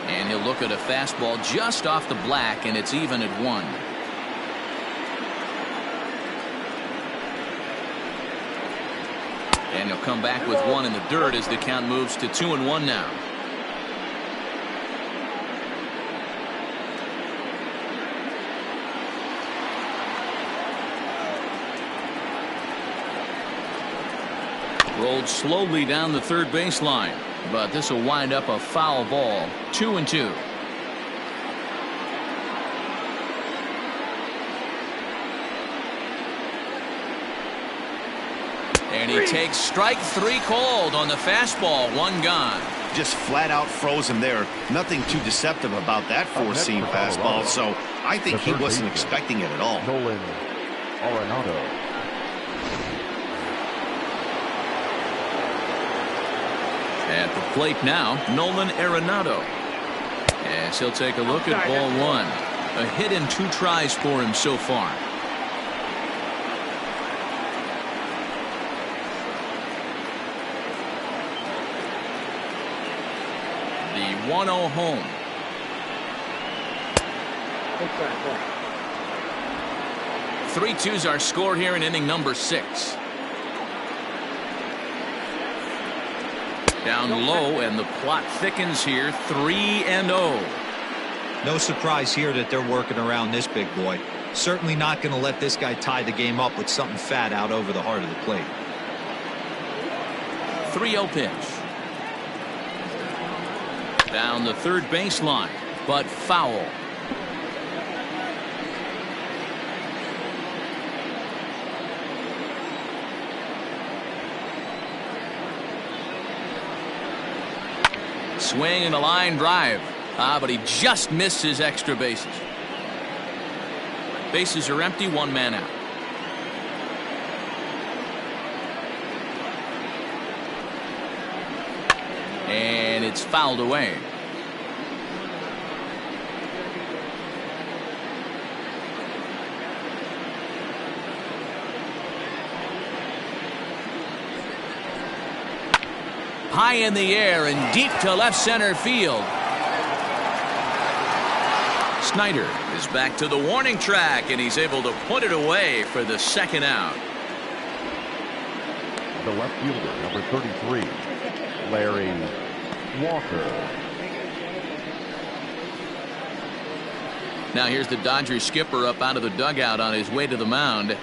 And he'll look at a fastball just off the black, and it's even at 1. And he'll come back with 1 in the dirt as the count moves to 2-1 now. Rolled slowly down the third baseline, but this will wind up a foul ball. 2-2. And he takes strike 3 called on the fastball. 1 gone. Just flat out froze him there. Nothing too deceptive about that 4-seam fastball, so I think he wasn't expecting it at all. Nolan Arenado. plate now, Nolan Arenado. As he'll take a look at ball one. A hit in 2 tries for him so far. The 1-0 home. 3-2's our score here in inning number 6. Down low, and the plot thickens here. 3-0. No surprise here that they're working around this big boy. Certainly not going to let this guy tie the game up with something fat out over the heart of the plate. 3-0 pitch. Down the third baseline, but foul. Swing and a line drive. But he just missed his extra bases. Bases are empty, 1 man out. And it's fouled away. High in the air and deep to left center field. Snyder is back to the warning track, and he's able to put it away for the 2nd out. The left fielder, number 33, Larry Walker. Now here's the Dodgers skipper up out of the dugout on his way to the mound,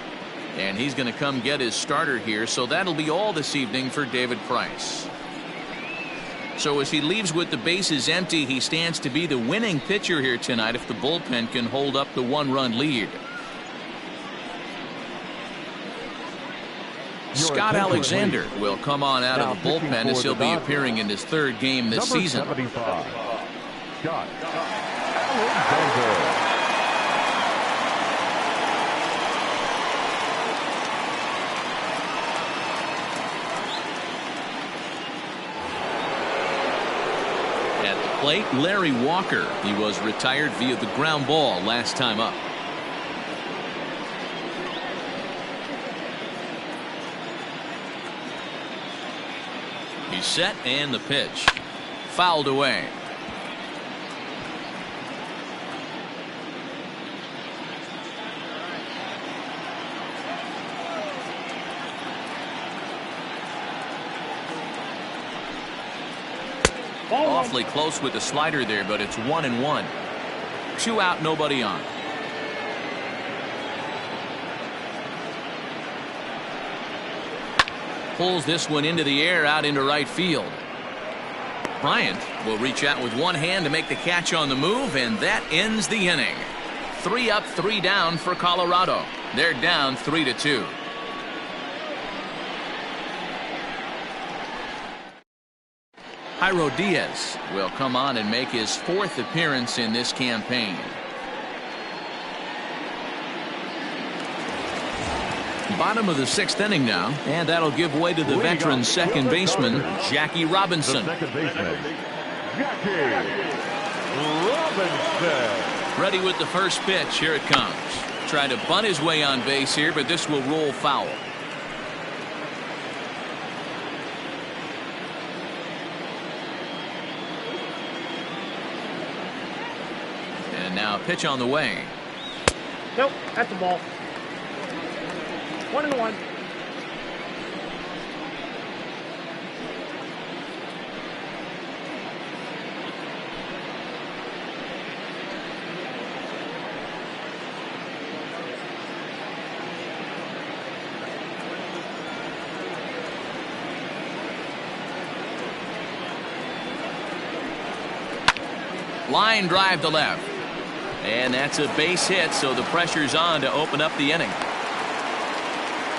and he's going to come get his starter here, so that'll be all this evening for David Price. So as he leaves with the bases empty, he stands to be the winning pitcher here tonight if the bullpen can hold up the 1-run lead. Scott Alexander will come on out of the bullpen as he'll be appearing in his 3rd game this season. Number 75, Scott Alexander. At the plate, Larry Walker. He was retired via the ground ball last time up. He's set, and the pitch. Fouled away. Awfully close with the slider there, but it's 1-1. 2 out, nobody on. Pulls this one into the air out into right field. Bryant will reach out with one hand to make the catch on the move, and that ends the inning. 3 up, 3 down for Colorado. They're down 3-2. Jairo Diaz will come on and make his 4th appearance in this campaign. Bottom of the 6th inning now, and that'll give way to the veteran 2nd baseman, Jackie Robinson. The 2nd baseman, Jackie Robinson. Ready with the first pitch. Here it comes. Trying to bunt his way on base here, but this will roll foul. And now pitch on the way. Nope, that's a ball. 1-1. Line drive to left. And that's a base hit, so the pressure's on to open up the inning.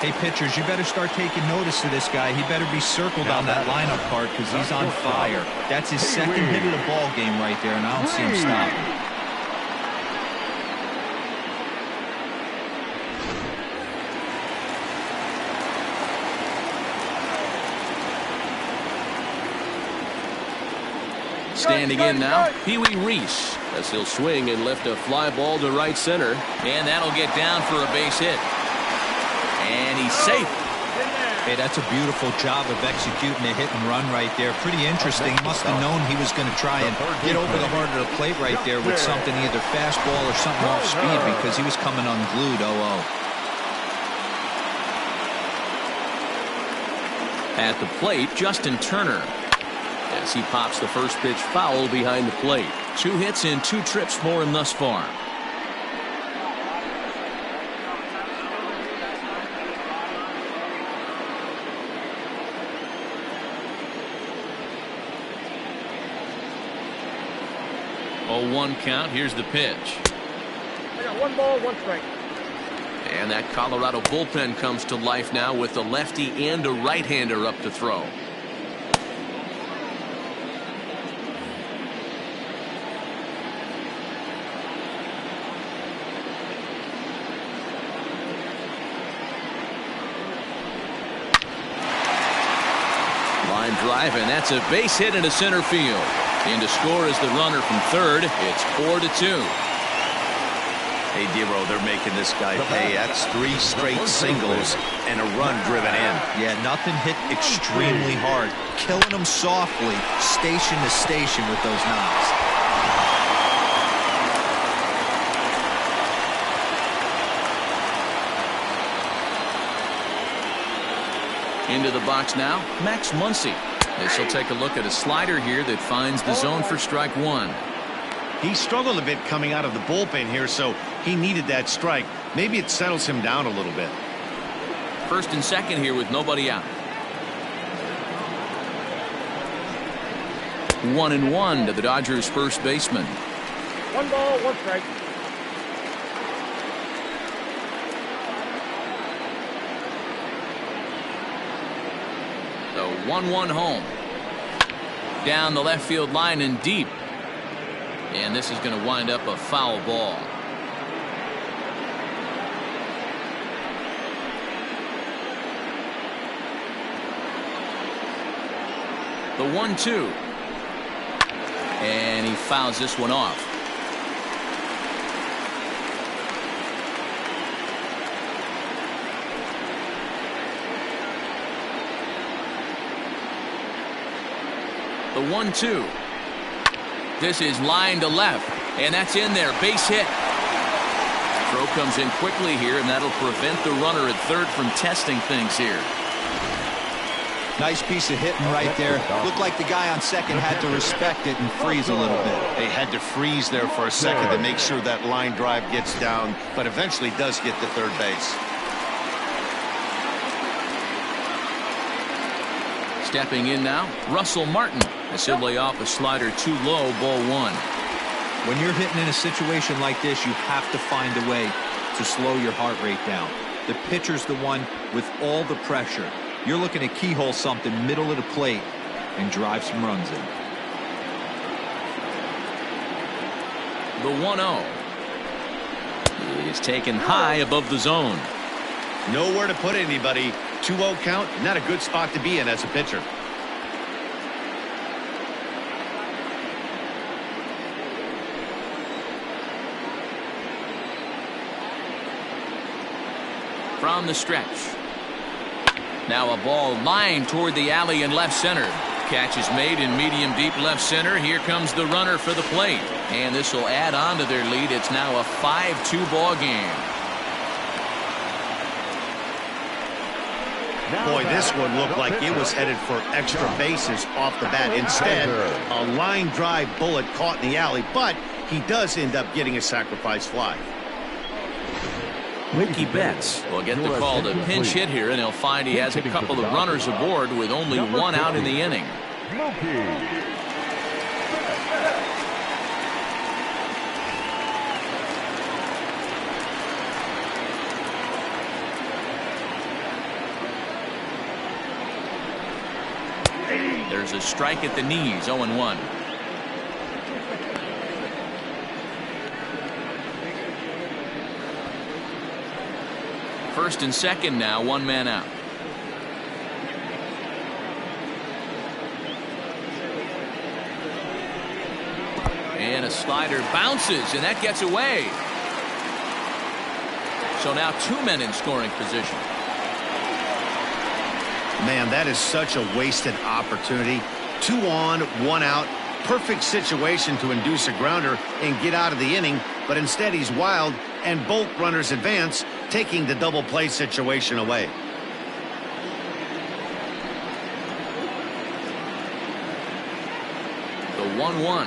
Hey, pitchers, you better start taking notice of this guy. He better be circled on that lineup card because he's on fire. That's his 2nd hit of the ball game right there, and I don't see him stopping. Standing in now, Pee Wee Reese, as he'll swing and lift a fly ball to right center. And that'll get down for a base hit. And he's safe. Hey, that's a beautiful job of executing a hit and run right there. Pretty interesting. Must have known he was going to try and get over the heart of the plate right there with something, either fastball or something off speed, because he was coming unglued. 0-0. At the plate, Justin Turner, as he pops the first pitch foul behind the plate. 2 hits and 2 trips for him thus far. Oh, 1 count. Here's the pitch. I got 1 ball, 1 strike. And that Colorado bullpen comes to life now with a lefty and a right-hander up to throw. Line drive, and that's a base hit into center field. In to score is the runner from third. It's 4-2. Hey, Dero, they're making this guy pay. That's 3 straight singles and a run driven in. Yeah, nothing hit extremely hard. Killing them softly, station to station with those knocks. Into the box now, Max Muncy. This will take a look at a slider here that finds the zone for strike 1. He struggled a bit coming out of the bullpen here, so he needed that strike. Maybe it settles him down a little bit. First and second here with nobody out. 1-1 to the Dodgers first baseman. 1 ball, 1 strike. The 1-1 home. Down the left field line and deep. And this is going to wind up a foul ball. The 1-2. And he fouls this one off. The 1-2. This is line to left, and that's in there. Base hit. Throw comes in quickly here, and that'll prevent the runner at third from testing things here. Nice piece of hitting right there. Looked like the guy on second had to respect it and freeze a little bit. They had to freeze there for a second to make sure that line drive gets down, but eventually does get to third base. Stepping in now, Russell Martin, as he'll lay off a slider too low, ball 1. When you're hitting in a situation like this, you have to find a way to slow your heart rate down. The pitcher's the one with all the pressure. You're looking to keyhole something middle of the plate and drive some runs in. The 1-0 is taken high above the zone. Nowhere to put anybody. 2-0 count, not a good spot to be in as a pitcher. From the stretch. Now a ball lined toward the alley in left center. Catch is made in medium deep left center. Here comes the runner for the plate. And this will add on to their lead. It's now a 5-2 ball game. Boy, this one looked like it was headed for extra bases off the bat. Instead, a line drive bullet caught in the alley, but he does end up getting a sacrifice fly. Mookie Betts will get the call to pinch hit here, and he'll find he has a couple of runners aboard with only 1 out in the inning. There's a strike at the knees, 0-1. First and second now, 1 man out. slider bounces, and that gets away. So now 2 men in scoring position. Man, that is such a wasted opportunity. 2 on, 1 out. Perfect situation to induce a grounder and get out of the inning, but instead he's wild, and both runners advance, taking the double play situation away. The 1-1.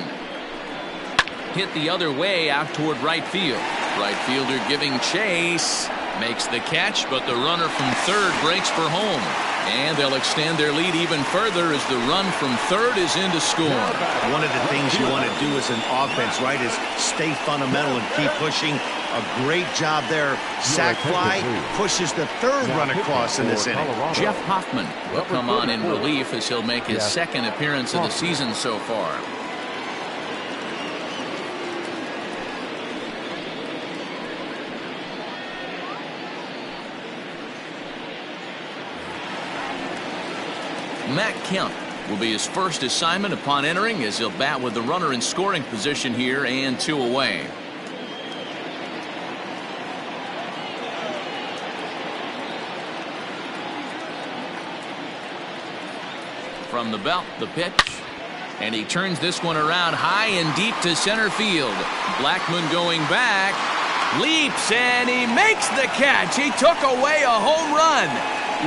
Hit the other way out toward right field. Right fielder giving chase. Makes the catch, but the runner from third breaks for home. And they'll extend their lead even further as the run from third is in to score. One of the things you want to do as an offense, right, is stay fundamental and keep pushing. A great job there. Sack fly pushes the third run across in this inning. Jeff Hoffman will come on in relief as he'll make his second appearance of the season so far. Matt Kemp will be his first assignment upon entering as he'll bat with the runner in scoring position here and 2 away. From the belt, the pitch. And he turns this one around high and deep to center field. Blackmon going back. Leaps and he makes the catch. He took away a home run.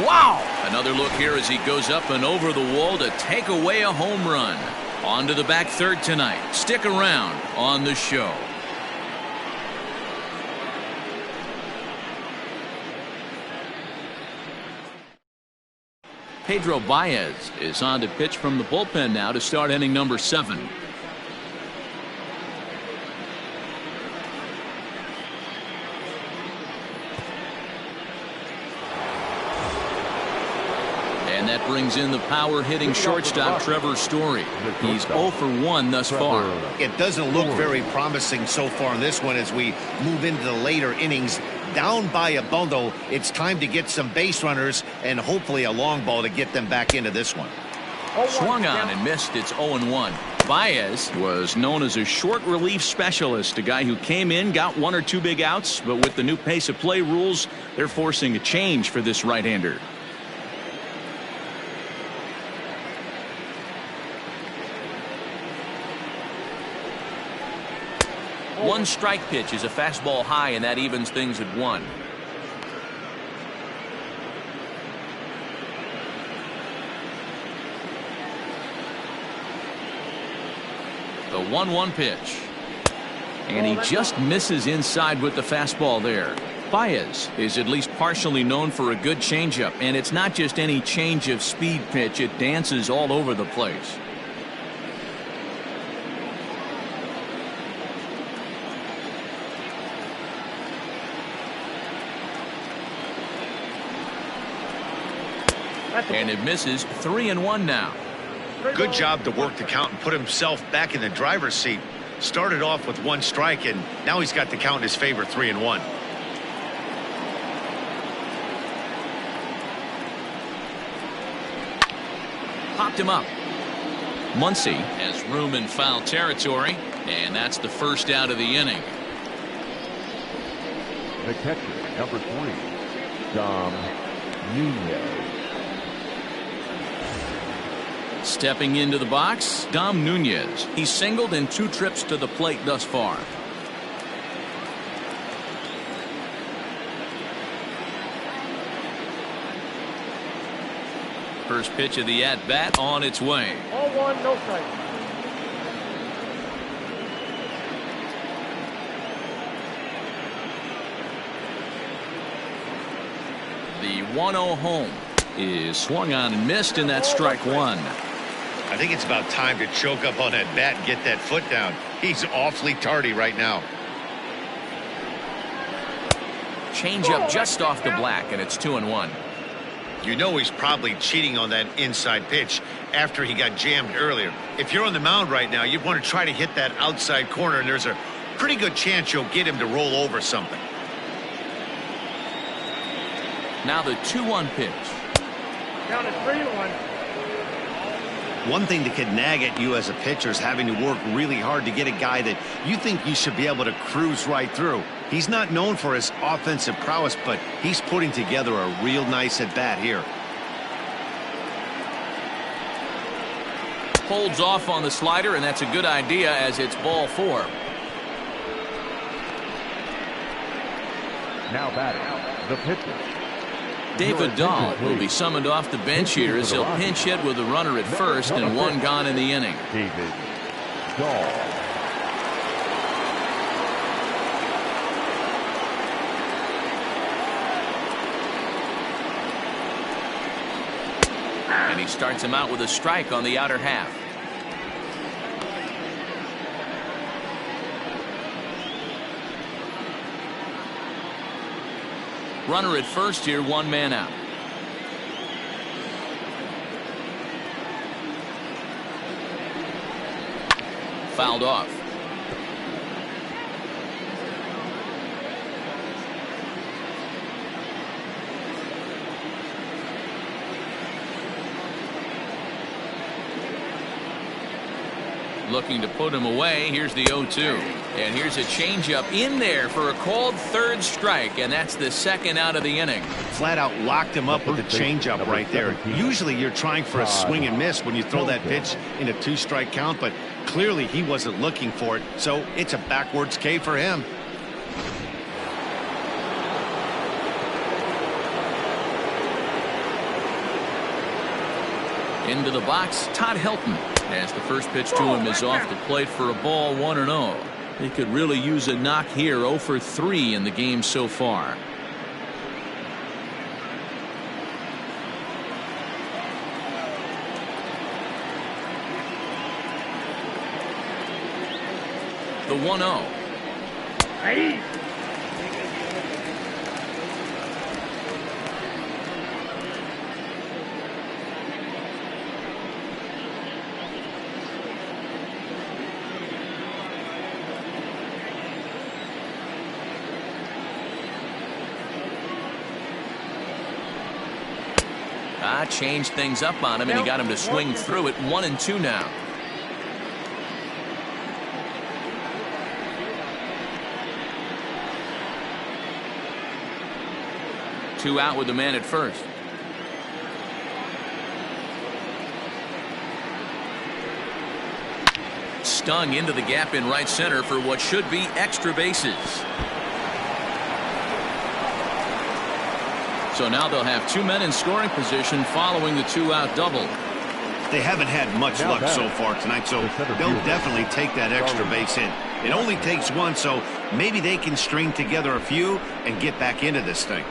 Wow! Another look here as he goes up and over the wall to take away a home run. On to the back third tonight. Stick around on the show. Pedro Baez is on to pitch from the bullpen now to start inning number 7. And that brings in the power-hitting shortstop Trevor Story. He's 0 for 1 thus far. It doesn't look very promising so far in this one as we move into the later innings. Down by a bundle, it's time to get some base runners and hopefully a long ball to get them back into this one. Swung on and missed. It's 0-1. Baez was known as a short relief specialist, a guy who came in, got 1 or 2 big outs, but with the new pace of play rules, they're forcing a change for this right-hander. One strike pitch is a fastball high, and that evens things at 1. The 1-1 pitch. And he just misses inside with the fastball there. Baez is at least partially known for a good changeup, and it's not just any change of speed pitch. It dances all over the place. And it misses. 3-1 now. Good job to work the count and put himself back in the driver's seat. Started off with 1 strike, and now he's got the count in his favor, 3-1. Popped him up. Muncy has room in foul territory, and that's the first out of the inning. The catcher, number 3, Dom Nunez. Stepping into the box, Dom Nunez. He's singled in 2 trips to the plate thus far. First pitch of the at-bat on its way. 0-1, no strike. The 1-0 home is swung on and missed, and that's strike 1. I think it's about time to choke up on that bat and get that foot down. He's awfully tardy right now. Changeup just off the black, and it's 2-1. You know he's probably cheating on that inside pitch after he got jammed earlier. If you're on the mound right now, you want to try to hit that outside corner, and there's a pretty good chance you'll get him to roll over something. Now the 2-1 pitch. Count is 3-1. One thing that can nag at you as a pitcher is having to work really hard to get a guy that you think you should be able to cruise right through. He's not known for his offensive prowess, but he's putting together a real nice at-bat here. Holds off on the slider, and that's a good idea as it's ball 4. Now batting, the pitcher. David Dahl will be summoned off the bench here as he'll pinch hit with a runner at first and one gone in the inning. David Dahl. And he starts him out with a strike on the outer half. Runner at first here, one man out. Fouled off. Looking to put him away. Here's the 0-2. And here's a changeup in there for a called third strike, and that's the second out of the inning. Flat out locked him up with the changeup right there. Usually you're trying for a swing and miss when you throw that pitch in a 2-strike count, but clearly he wasn't looking for it, so it's a backwards K for him. Into the box, Todd Helton, as the first pitch to him is off the plate for a ball, 1-0. He could really use a knock here. 0 for 3 in the game so far. The 1-0. Hey. Changed things up on him, and he got him to swing through it. 1-2 now. Two out with the man at first. Stung into the gap in right center for what should be extra bases. So now they'll have 2 men in scoring position following the 2-out double. They haven't had much luck so far tonight, so they'll definitely take that extra base hit. It only takes one, so maybe they can string together a few and get back into this thing.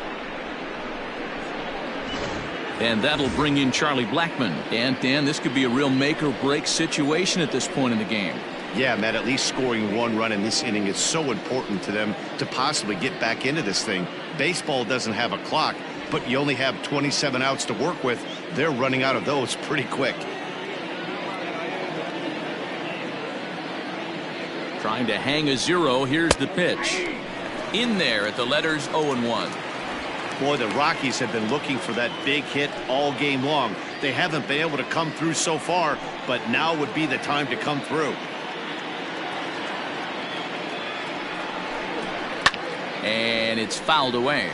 And that'll bring in Charlie Blackmon. And Dan, this could be a real make or break situation at this point in the game. Yeah, Matt, at least scoring 1 run in this inning is so important to them to possibly get back into this thing. Baseball doesn't have a clock, but you only have 27 outs to work with. They're running out of those pretty quick. Trying to hang a 0. Here's the pitch. In there at the letters 0-1. Boy, the Rockies have been looking for that big hit all game long. They haven't been able to come through so far, but now would be the time to come through. And it's fouled away.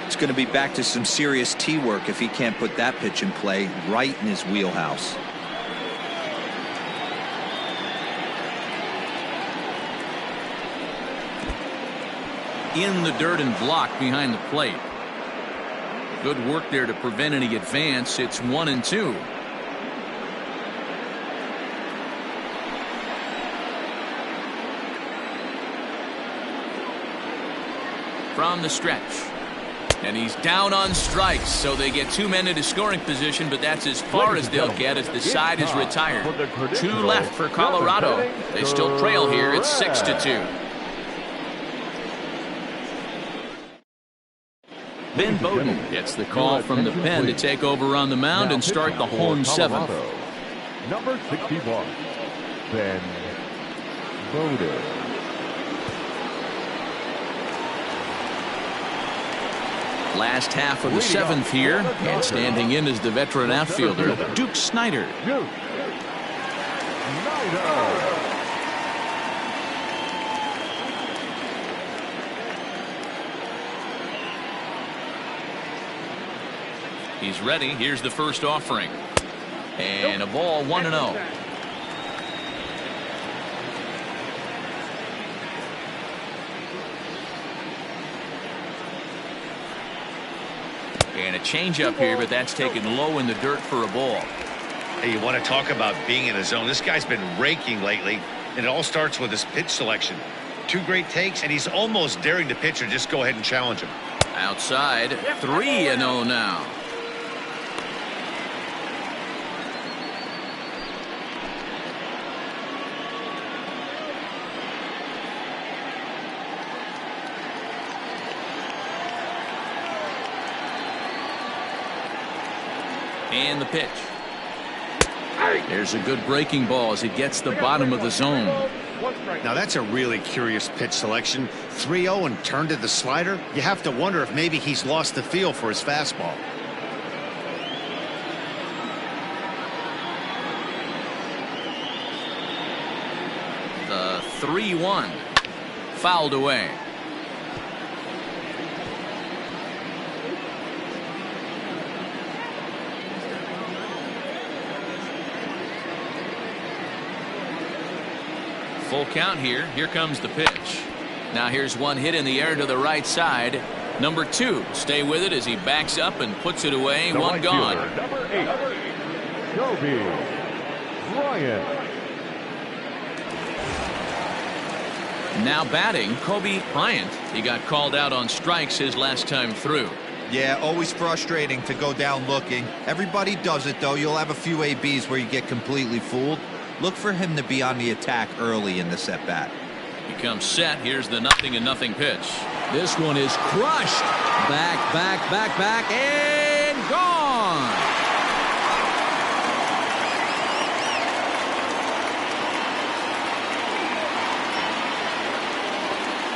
It's going to be back to some serious tee work if he can't put that pitch in play right in his wheelhouse. In the dirt and blocked behind the plate. Good work there to prevent any advance. It's 1-2. From the stretch. And he's down on strikes, so they get 2 men into scoring position, but that's as far as they'll get as the side is retired. 2 left for Colorado. They still trail here. It's 6-2. Ben Bowden gets the call from the pen to take over on the mound and start the home 7th. Number 61, Ben Bowden. Last half of the seventh here, and standing in is the veteran outfielder, Duke Snyder. He's ready. Here's the first offering. And a ball, 1-0. And a changeup here, but that's taken low in the dirt for a ball. Hey, you want to talk about being in a zone? This guy's been raking lately, and it all starts with his pitch selection. 2 great takes, and he's almost daring the pitcher just go ahead and challenge him. Outside, 3-0 now. And the pitch. There's a good breaking ball as it gets the bottom of the zone. Now that's a really curious pitch selection. 3-0 and turned to the slider. You have to wonder if maybe he's lost the feel for his fastball. The 3-1 fouled away. Full count here. Here comes the pitch. Now here's one hit in the air to the right side. Number 2. Stay with it as he backs up and puts it away. The one right gone. fielder, number 8, Bryant. Now batting, Kobe Bryant. He got called out on strikes his last time through. Yeah, always frustrating to go down looking. Everybody does it, though. You'll have a few ABs where you get completely fooled. Look for him to be on the attack early in this at-bat. He comes set. Here's the 0-0 pitch. This one is crushed. Back, and gone.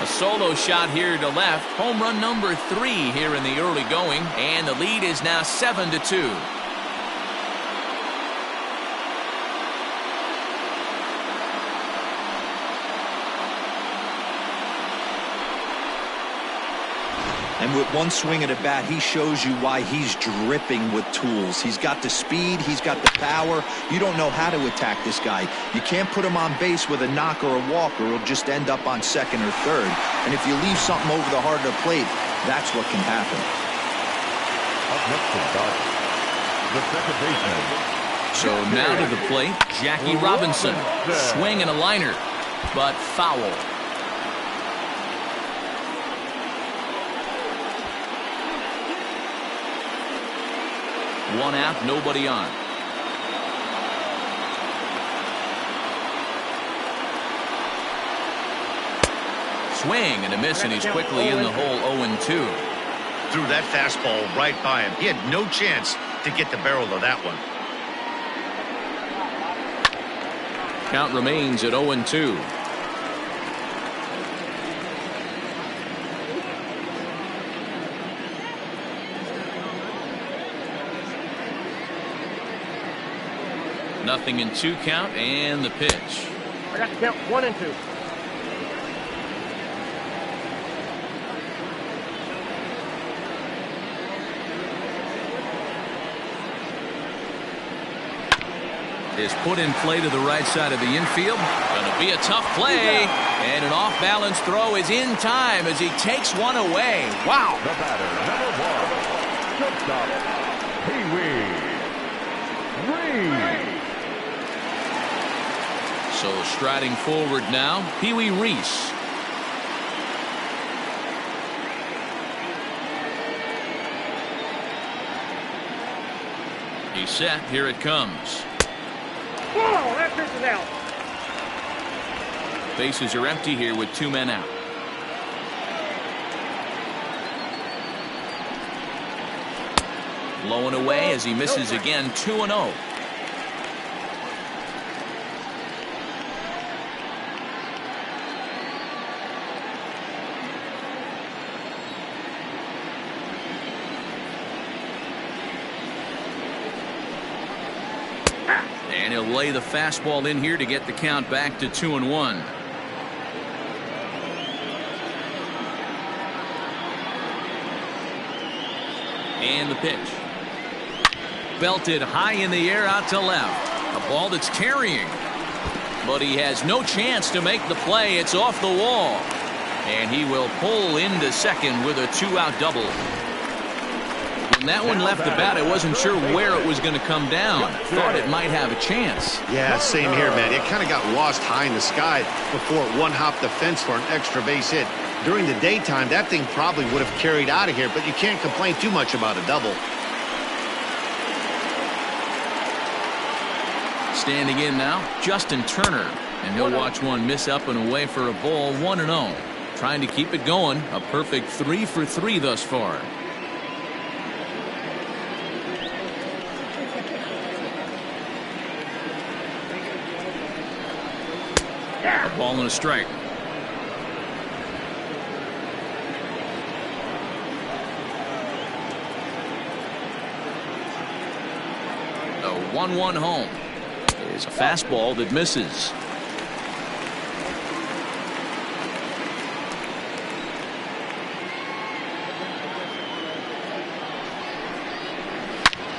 A solo shot here to left. Home run number 3 here in the early going, and the lead is now 7-2. And with one swing at a bat, he shows you why he's dripping with tools. He's got the speed, he's got the power. You don't know how to attack this guy. You can't put him on base with a knock or a walk, or he'll just end up on second or third. And if you leave something over the heart of the plate, that's what can happen. Up next to the second baseman. So now to the plate, Jackie Robinson. Swing and a liner, but foul. One out, nobody on. Swing and a miss, and he's quickly in the hole. 0-2. Threw that fastball right by him. He had no chance to get the barrel of that one. Count remains at 0-2. Nothing in 2 count, and the pitch. I got to count 1 and 2. Is put in play to the right side of the infield. Going to be a tough play, and an off-balance throw is in time as he takes one away. Wow. The batter, number 1, shortstop, Pee-wee Reese. So striding forward now, Pee-wee Reese. He's set. Here it comes. Whoa, that pitch is out. Bases are empty here with 2 men out. Low and away as he misses again. 2-0. And he'll lay the fastball in here to get the count back to 2-1. And the pitch. Belted high in the air out to left. A ball that's carrying. But he has no chance to make the play. It's off the wall. And he will pull into second with a 2-out double. When that one left the bat, I wasn't sure where it was going to come down. Thought it might have a chance. Yeah, same here, man. It kind of got lost high in the sky before it one-hopped the fence for an extra base hit. During the daytime, that thing probably would have carried out of here, but you can't complain too much about a double. Standing in now, Justin Turner. And he'll watch one miss up and away for a ball, 1-0. Trying to keep it going. A perfect 3 for 3 thus far. A ball and a strike. A 1-1 home. Is a fastball that misses.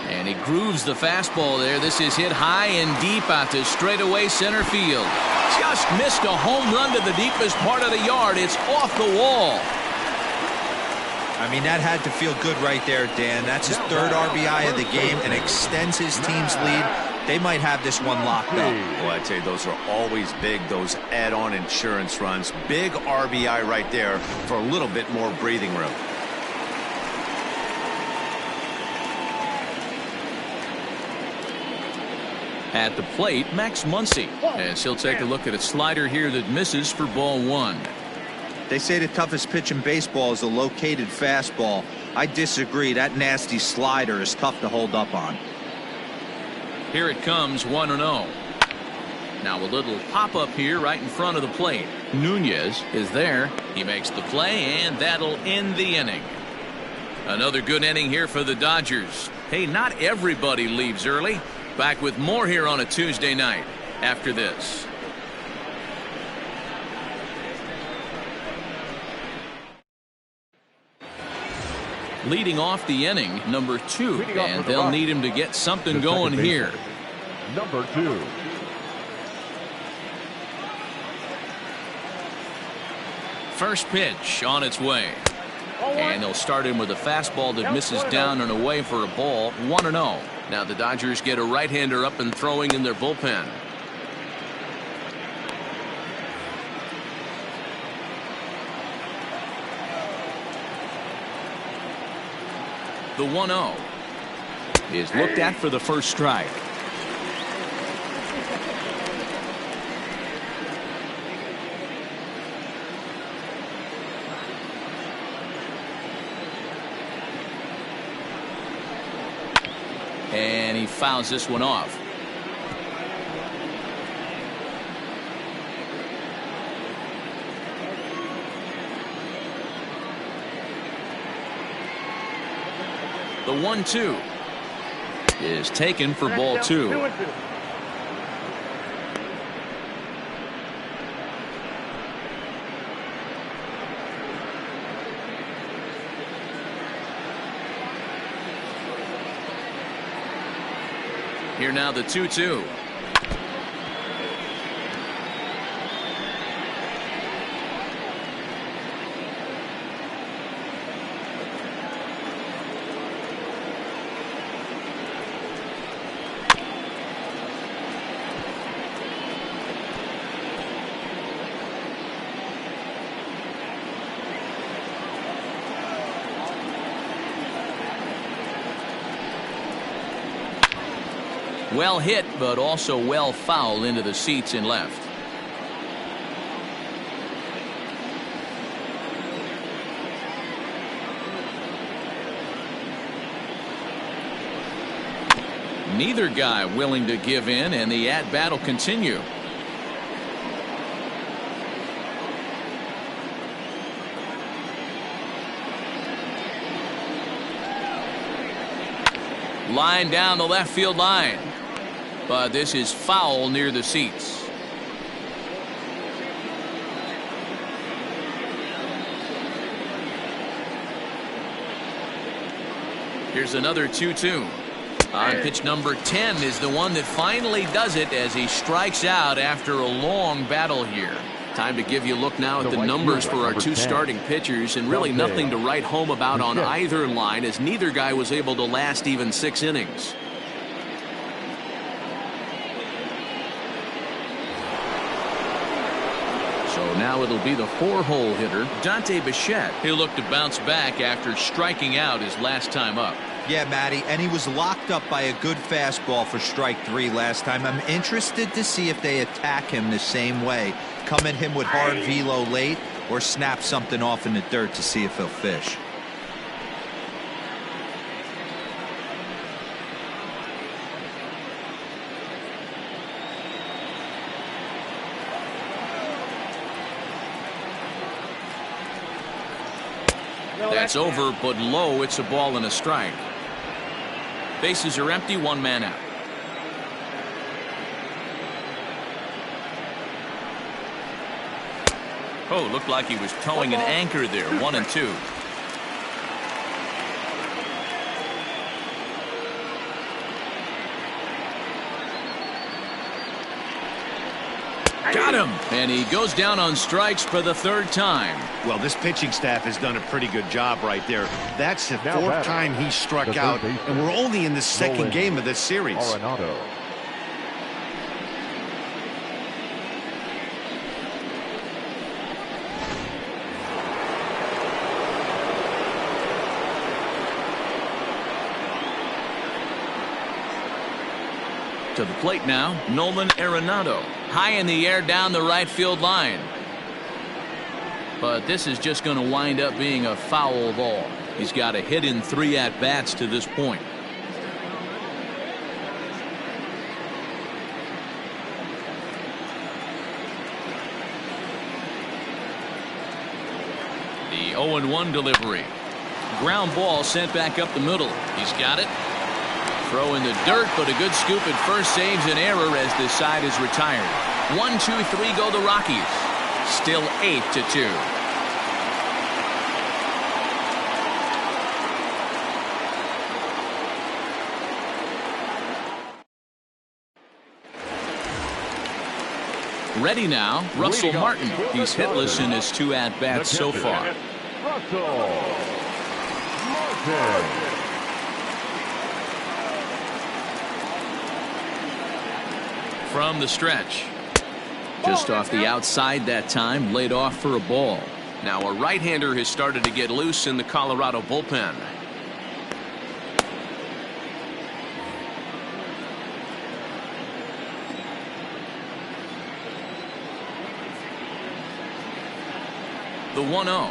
And he grooves the fastball there. This is hit high and deep out to straightaway center field. Just missed a home run to the deepest part of the yard. It's off the wall. I mean, that had to feel good right there, Dan. That's his third RBI of the game and extends his team's lead. They might have this one locked up. Well, I'd say those are always big, those add-on insurance runs. Big RBI right there for a little bit more breathing room. At the plate, Max Muncy, as he'll take a look at a slider here that misses for ball 1. They say the toughest pitch in baseball is a located fastball. I disagree. That nasty slider is tough to hold up on. Here it comes, 1-0. Now a little pop-up here right in front of the plate. Nunez is there. He makes the play, and that'll end the inning. Another good inning here for the Dodgers. Hey, not everybody leaves early. Back with more here on a Tuesday night after this. Leading off the inning, number 2, and they'll need him to get something going here. Number 2. First pitch on its way. And they'll start him with a fastball that misses down and away for a ball, 1-0. Now the Dodgers get a right-hander up and throwing in their bullpen. The 1-0 is looked at for the first strike. And he fouls this one off. The 1-2 is taken for ball 2. Here now the 2-2. Well hit, but also well fouled into the seats in left. Neither guy willing to give in, and the at-bat will continue. Line down the left field line. but this is foul near the seats. Here's another 2-2. On pitch number 10 is the one that finally does it as he strikes out after a long battle here. Time to give you a look now at the numbers for our two starting pitchers, and really nothing to write home about on either line, as neither guy was able to last even 6 innings. So now it'll be the 4-hole hitter, Dante Bichette. He'll look to bounce back after striking out his last time up. Yeah, Matty, and he was locked up by a good fastball for strike 3 last time. I'm interested to see if they attack him the same way. Come at him with hard velo late, or snap something off in the dirt to see if he'll fish. That's over, but low. It's a ball and a strike. Bases are empty, 1 man out. Oh, looked like he was towing an anchor there. 1-2. Got him, and he goes down on strikes for the 3rd time. Well, this pitching staff has done a pretty good job right there. That's the 4th time he struck out, and we're only in the 2nd game of this series. To the plate now, Nolan Arenado. High in the air down the right field line. But this is just going to wind up being a foul ball. He's got a hit in 3 at-bats to this point. The 0-1 delivery. Ground ball sent back up the middle. He's got it. Throw in the dirt, but a good scoop at first saves an error as this side is retired. 1-2-3 go the Rockies. Still 8-2. Ready now, Russell Martin. He's hitless in his 2 at-bats so far. Russell Martin. From the stretch. Just off the outside that time, laid off for a ball. Now a right-hander has started to get loose in the Colorado bullpen. The 1-0.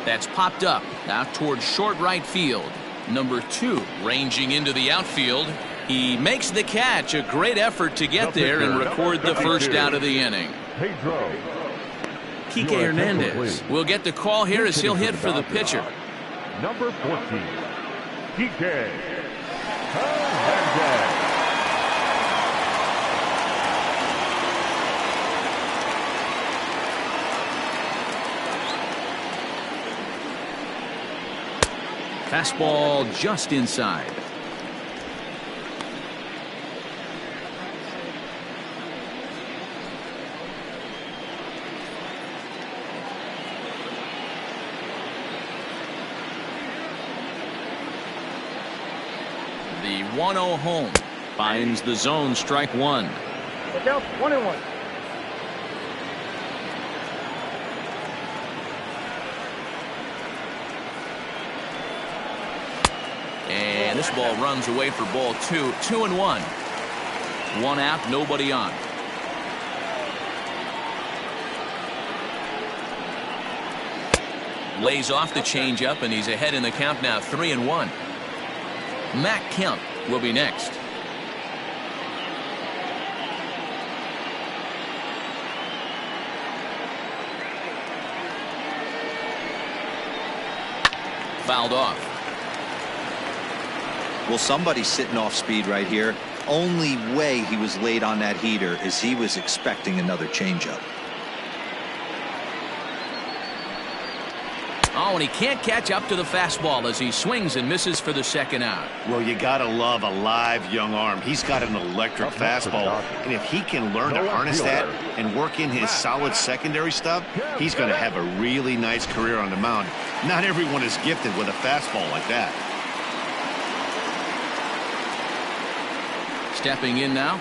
That's popped up out towards short right field. Number 2 ranging into the outfield. He makes the catch. A great effort to get there and record the first out of the inning. Kike Hernandez will get the call here as he'll hit for the pitcher. Number 14, Kike Hernandez. Fastball just inside. The 1-0 home finds the zone, strike 1. Look out, 1-1. And this ball runs away for ball 2. 2-1. 1 out, nobody on. Lays off the changeup, and he's ahead in the count now, 3-1. Kemp will be next. Fouled off. Well, somebody's sitting off speed right here. only way he was late on that heater is he was expecting another changeup. Oh, and he can't catch up to the fastball as he swings and misses for the second out. Well, you got to love a live young arm. He's got an electric fastball, and if he can learn to harness that and work in his solid secondary stuff, he's going to have a really nice career on the mound. Not everyone is gifted with a fastball like that. Stepping in now,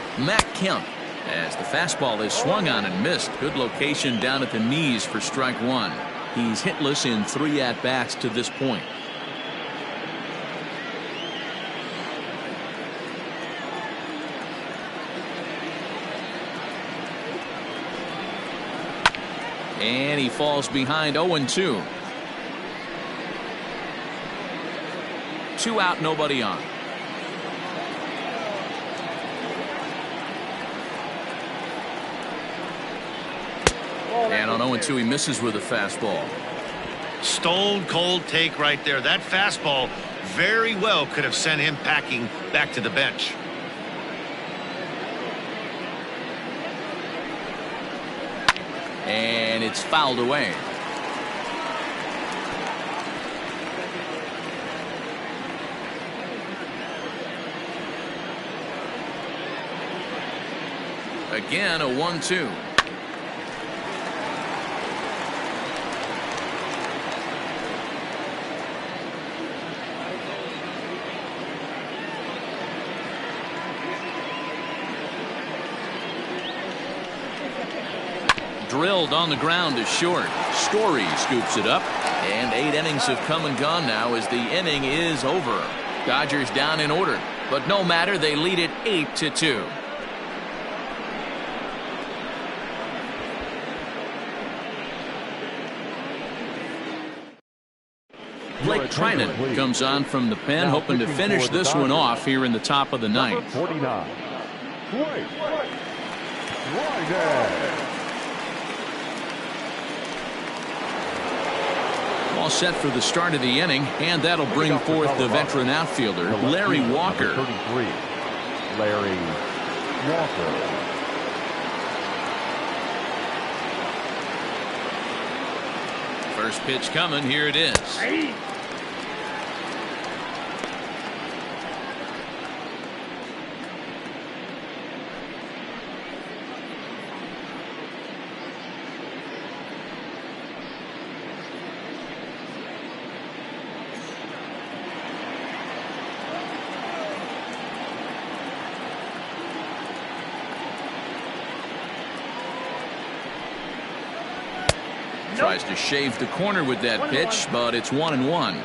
Kemp, as the fastball is swung on and missed. Good location down at the knees for strike one. He's hitless in 3 at-bats to this point. And he falls behind 0-2. 2 out, nobody on. And on 0-2, he misses with a fastball. Stone cold take right there. That fastball very well could have sent him packing back to the bench. And it's fouled away. Again, a 1-2. Drilled on the ground is short. Story scoops it up, and 8 innings have come and gone now as the inning is over. Dodgers down in order, but no matter, they lead it 8-2. Blake Trinan comes on from the pen, hoping to finish this one off here in the top of the ninth. 49. Blake Trinan. All set for the start of the inning, and that'll bring forth the veteran outfielder, Larry Walker. 33, Larry Walker. First pitch coming, here it is. Tries to shave the corner with that pitch, but it's 1-1.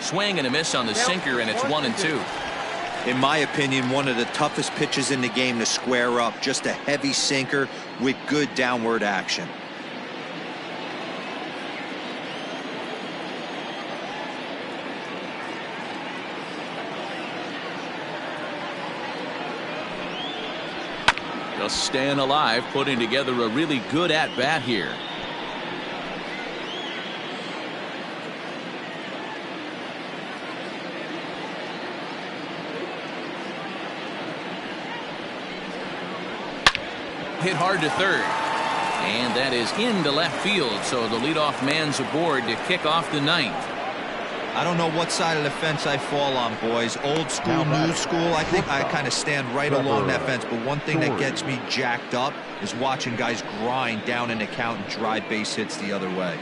Swing and a miss on the sinker, and it's 1-2. In my opinion, one of the toughest pitches in the game to square up. Just a heavy sinker with good downward action. Just staying alive, putting together a really good at-bat here. Hit hard to third, and that is into left field, so the leadoff man's aboard to kick off the ninth. I don't know what side of the fence I fall on, boys. Old school, new school. I think I kind of stand right along that fence, but one thing that gets me jacked up is watching guys grind down in the count and drive base hits the other way.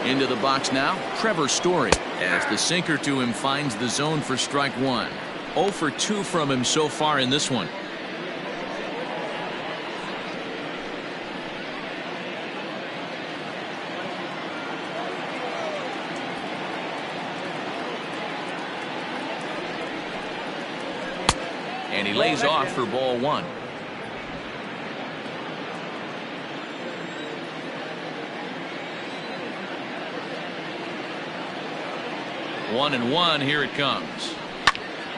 Into the box now, Trevor Story, as the sinker to him finds the zone for strike one. 0 for 2 from him so far in this one. And he lays off for ball 1. 1-1. Here it comes.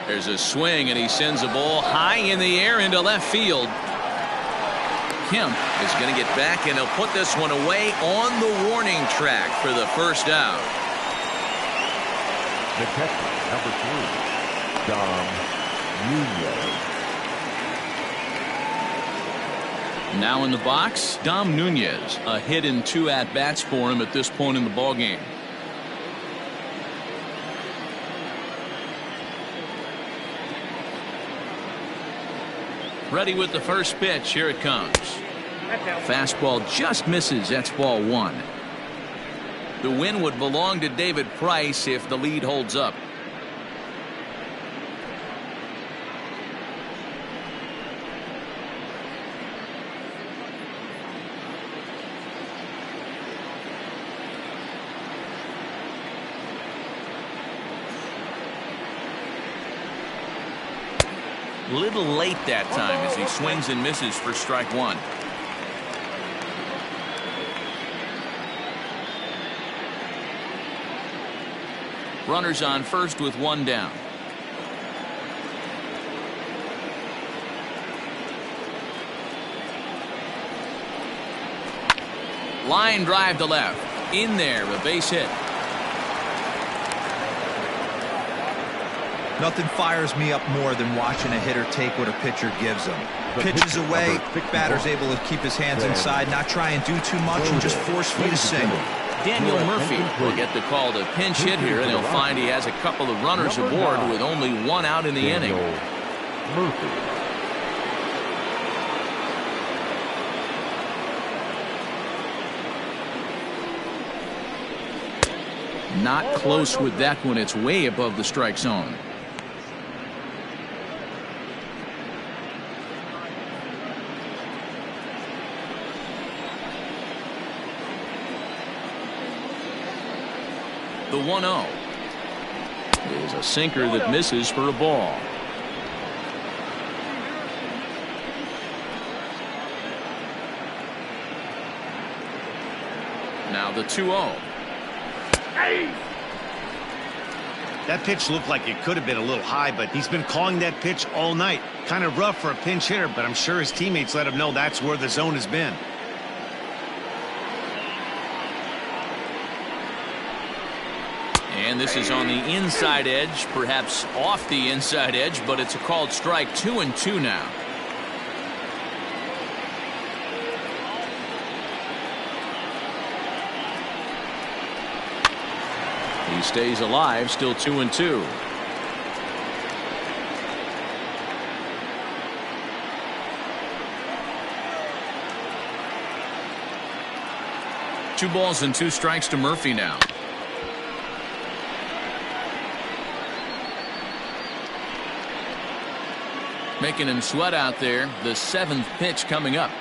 There's a swing, and he sends a ball high in the air into left field. Kemp is going to get back, and he'll put this one away on the warning track for the first out. The catcher, number 3, Dom Nunez. Now in the box, Dom Nunez. A hit and 2 at-bats for him at this point in the ballgame. Ready with the first pitch. Here it comes. Fastball just misses. That's ball 1. The win would belong to David Price if the lead holds up. Little late that time as he swings and misses for strike 1. Runners on first with 1 down. Line drive to left. In there, a base hit. Nothing fires me up more than watching a hitter take what a pitcher gives him. Pitches away, batter's able to keep his hands inside, not try and do too much, and just force feed a single. Daniel Murphy will get the call to pinch hit here, and he'll find he has a couple of runners aboard with only 1 out in the inning. Murphy. Not close with that one. It's way above the strike zone. The 1-0 is a sinker that misses for a ball. Now the 2-0. That pitch looked like it could have been a little high, but he's been calling that pitch all night. Kind of rough for a pinch hitter, but I'm sure his teammates let him know that's where the zone has been. And this is on the inside edge, perhaps off the inside edge, but it's a called strike. 2-2 now. He stays alive, still 2-2. Two balls and 2 strikes to Murphy now. Making him sweat out there. The 7th pitch coming up.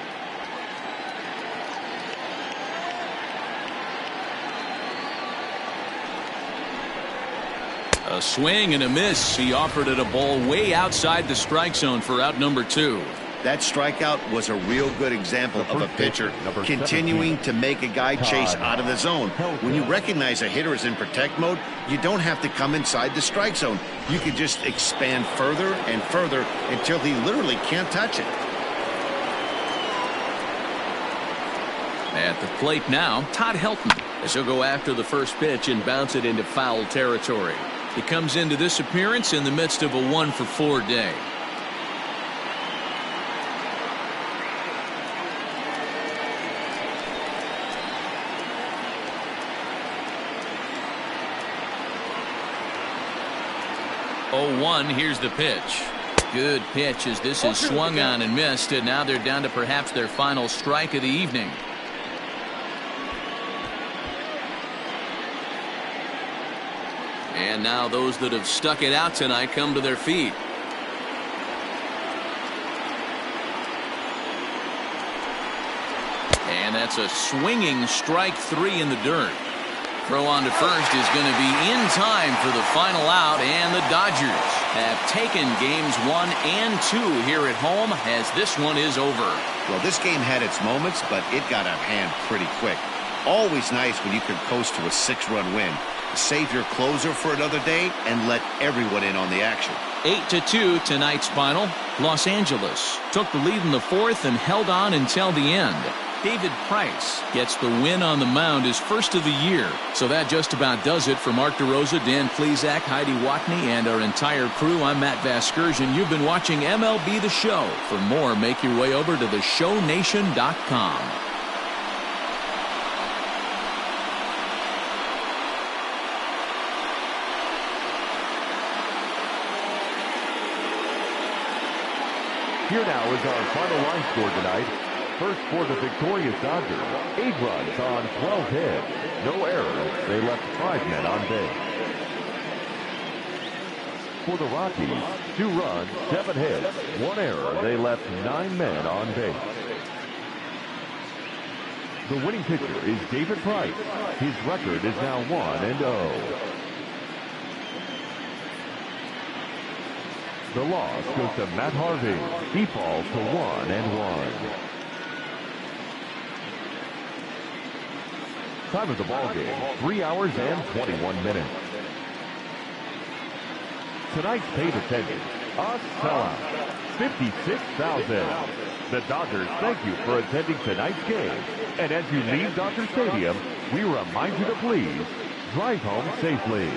A swing and a miss. He offered it a ball way outside the strike zone for out number 2. That strikeout was a real good example of a pitcher continuing to make a guy chase out of the zone. When you recognize a hitter is in protect mode, you don't have to come inside the strike zone. You can just expand further and further until he literally can't touch it. At the plate now, Todd Helton, as he'll go after the first pitch and bounce it into foul territory. He comes into this appearance in the midst of a 1-for-4 day. Here's the pitch. Good pitch as this is swung on and missed, and now they're down to perhaps their final strike of the evening. And now those that have stuck it out tonight come to their feet. And that's a swinging strike 3 in the dirt. Throw on to first is going to be in time for the final out, and the Dodgers have taken games 1 and 2 here at home as this one is over. Well, this game had its moments, but it got out of hand pretty quick. Always nice when you can coast to a 6-run win. Save your closer for another day and let everyone in on the action. 8-2 tonight's final. Los Angeles took the lead in the fourth and held on until the end. David Price gets the win on the mound, his first of the year. So that just about does it for Mark DeRosa, Dan Plesac, Heidi Watney, and our entire crew. I'm Matt Vasgersian. You've been watching MLB The Show. For more, make your way over to theshownation.com. Here now is our final line score tonight. First for the victorious Dodgers, 8 runs on 12 hits. No errors. They left 5 men on base. For the Rockies, 2 runs, 7 hits, 1 error. They left 9 men on base. The winning pitcher is David Price. His record is now 1-0. The loss goes to Matt Harvey. He falls to 1-1. Time of the ball game, 3 hours and 21 minutes. Tonight's paid attendance, a sellout, 56,000. The Dodgers thank you for attending tonight's game. And as you leave Dodger Stadium, we remind you to please drive home safely.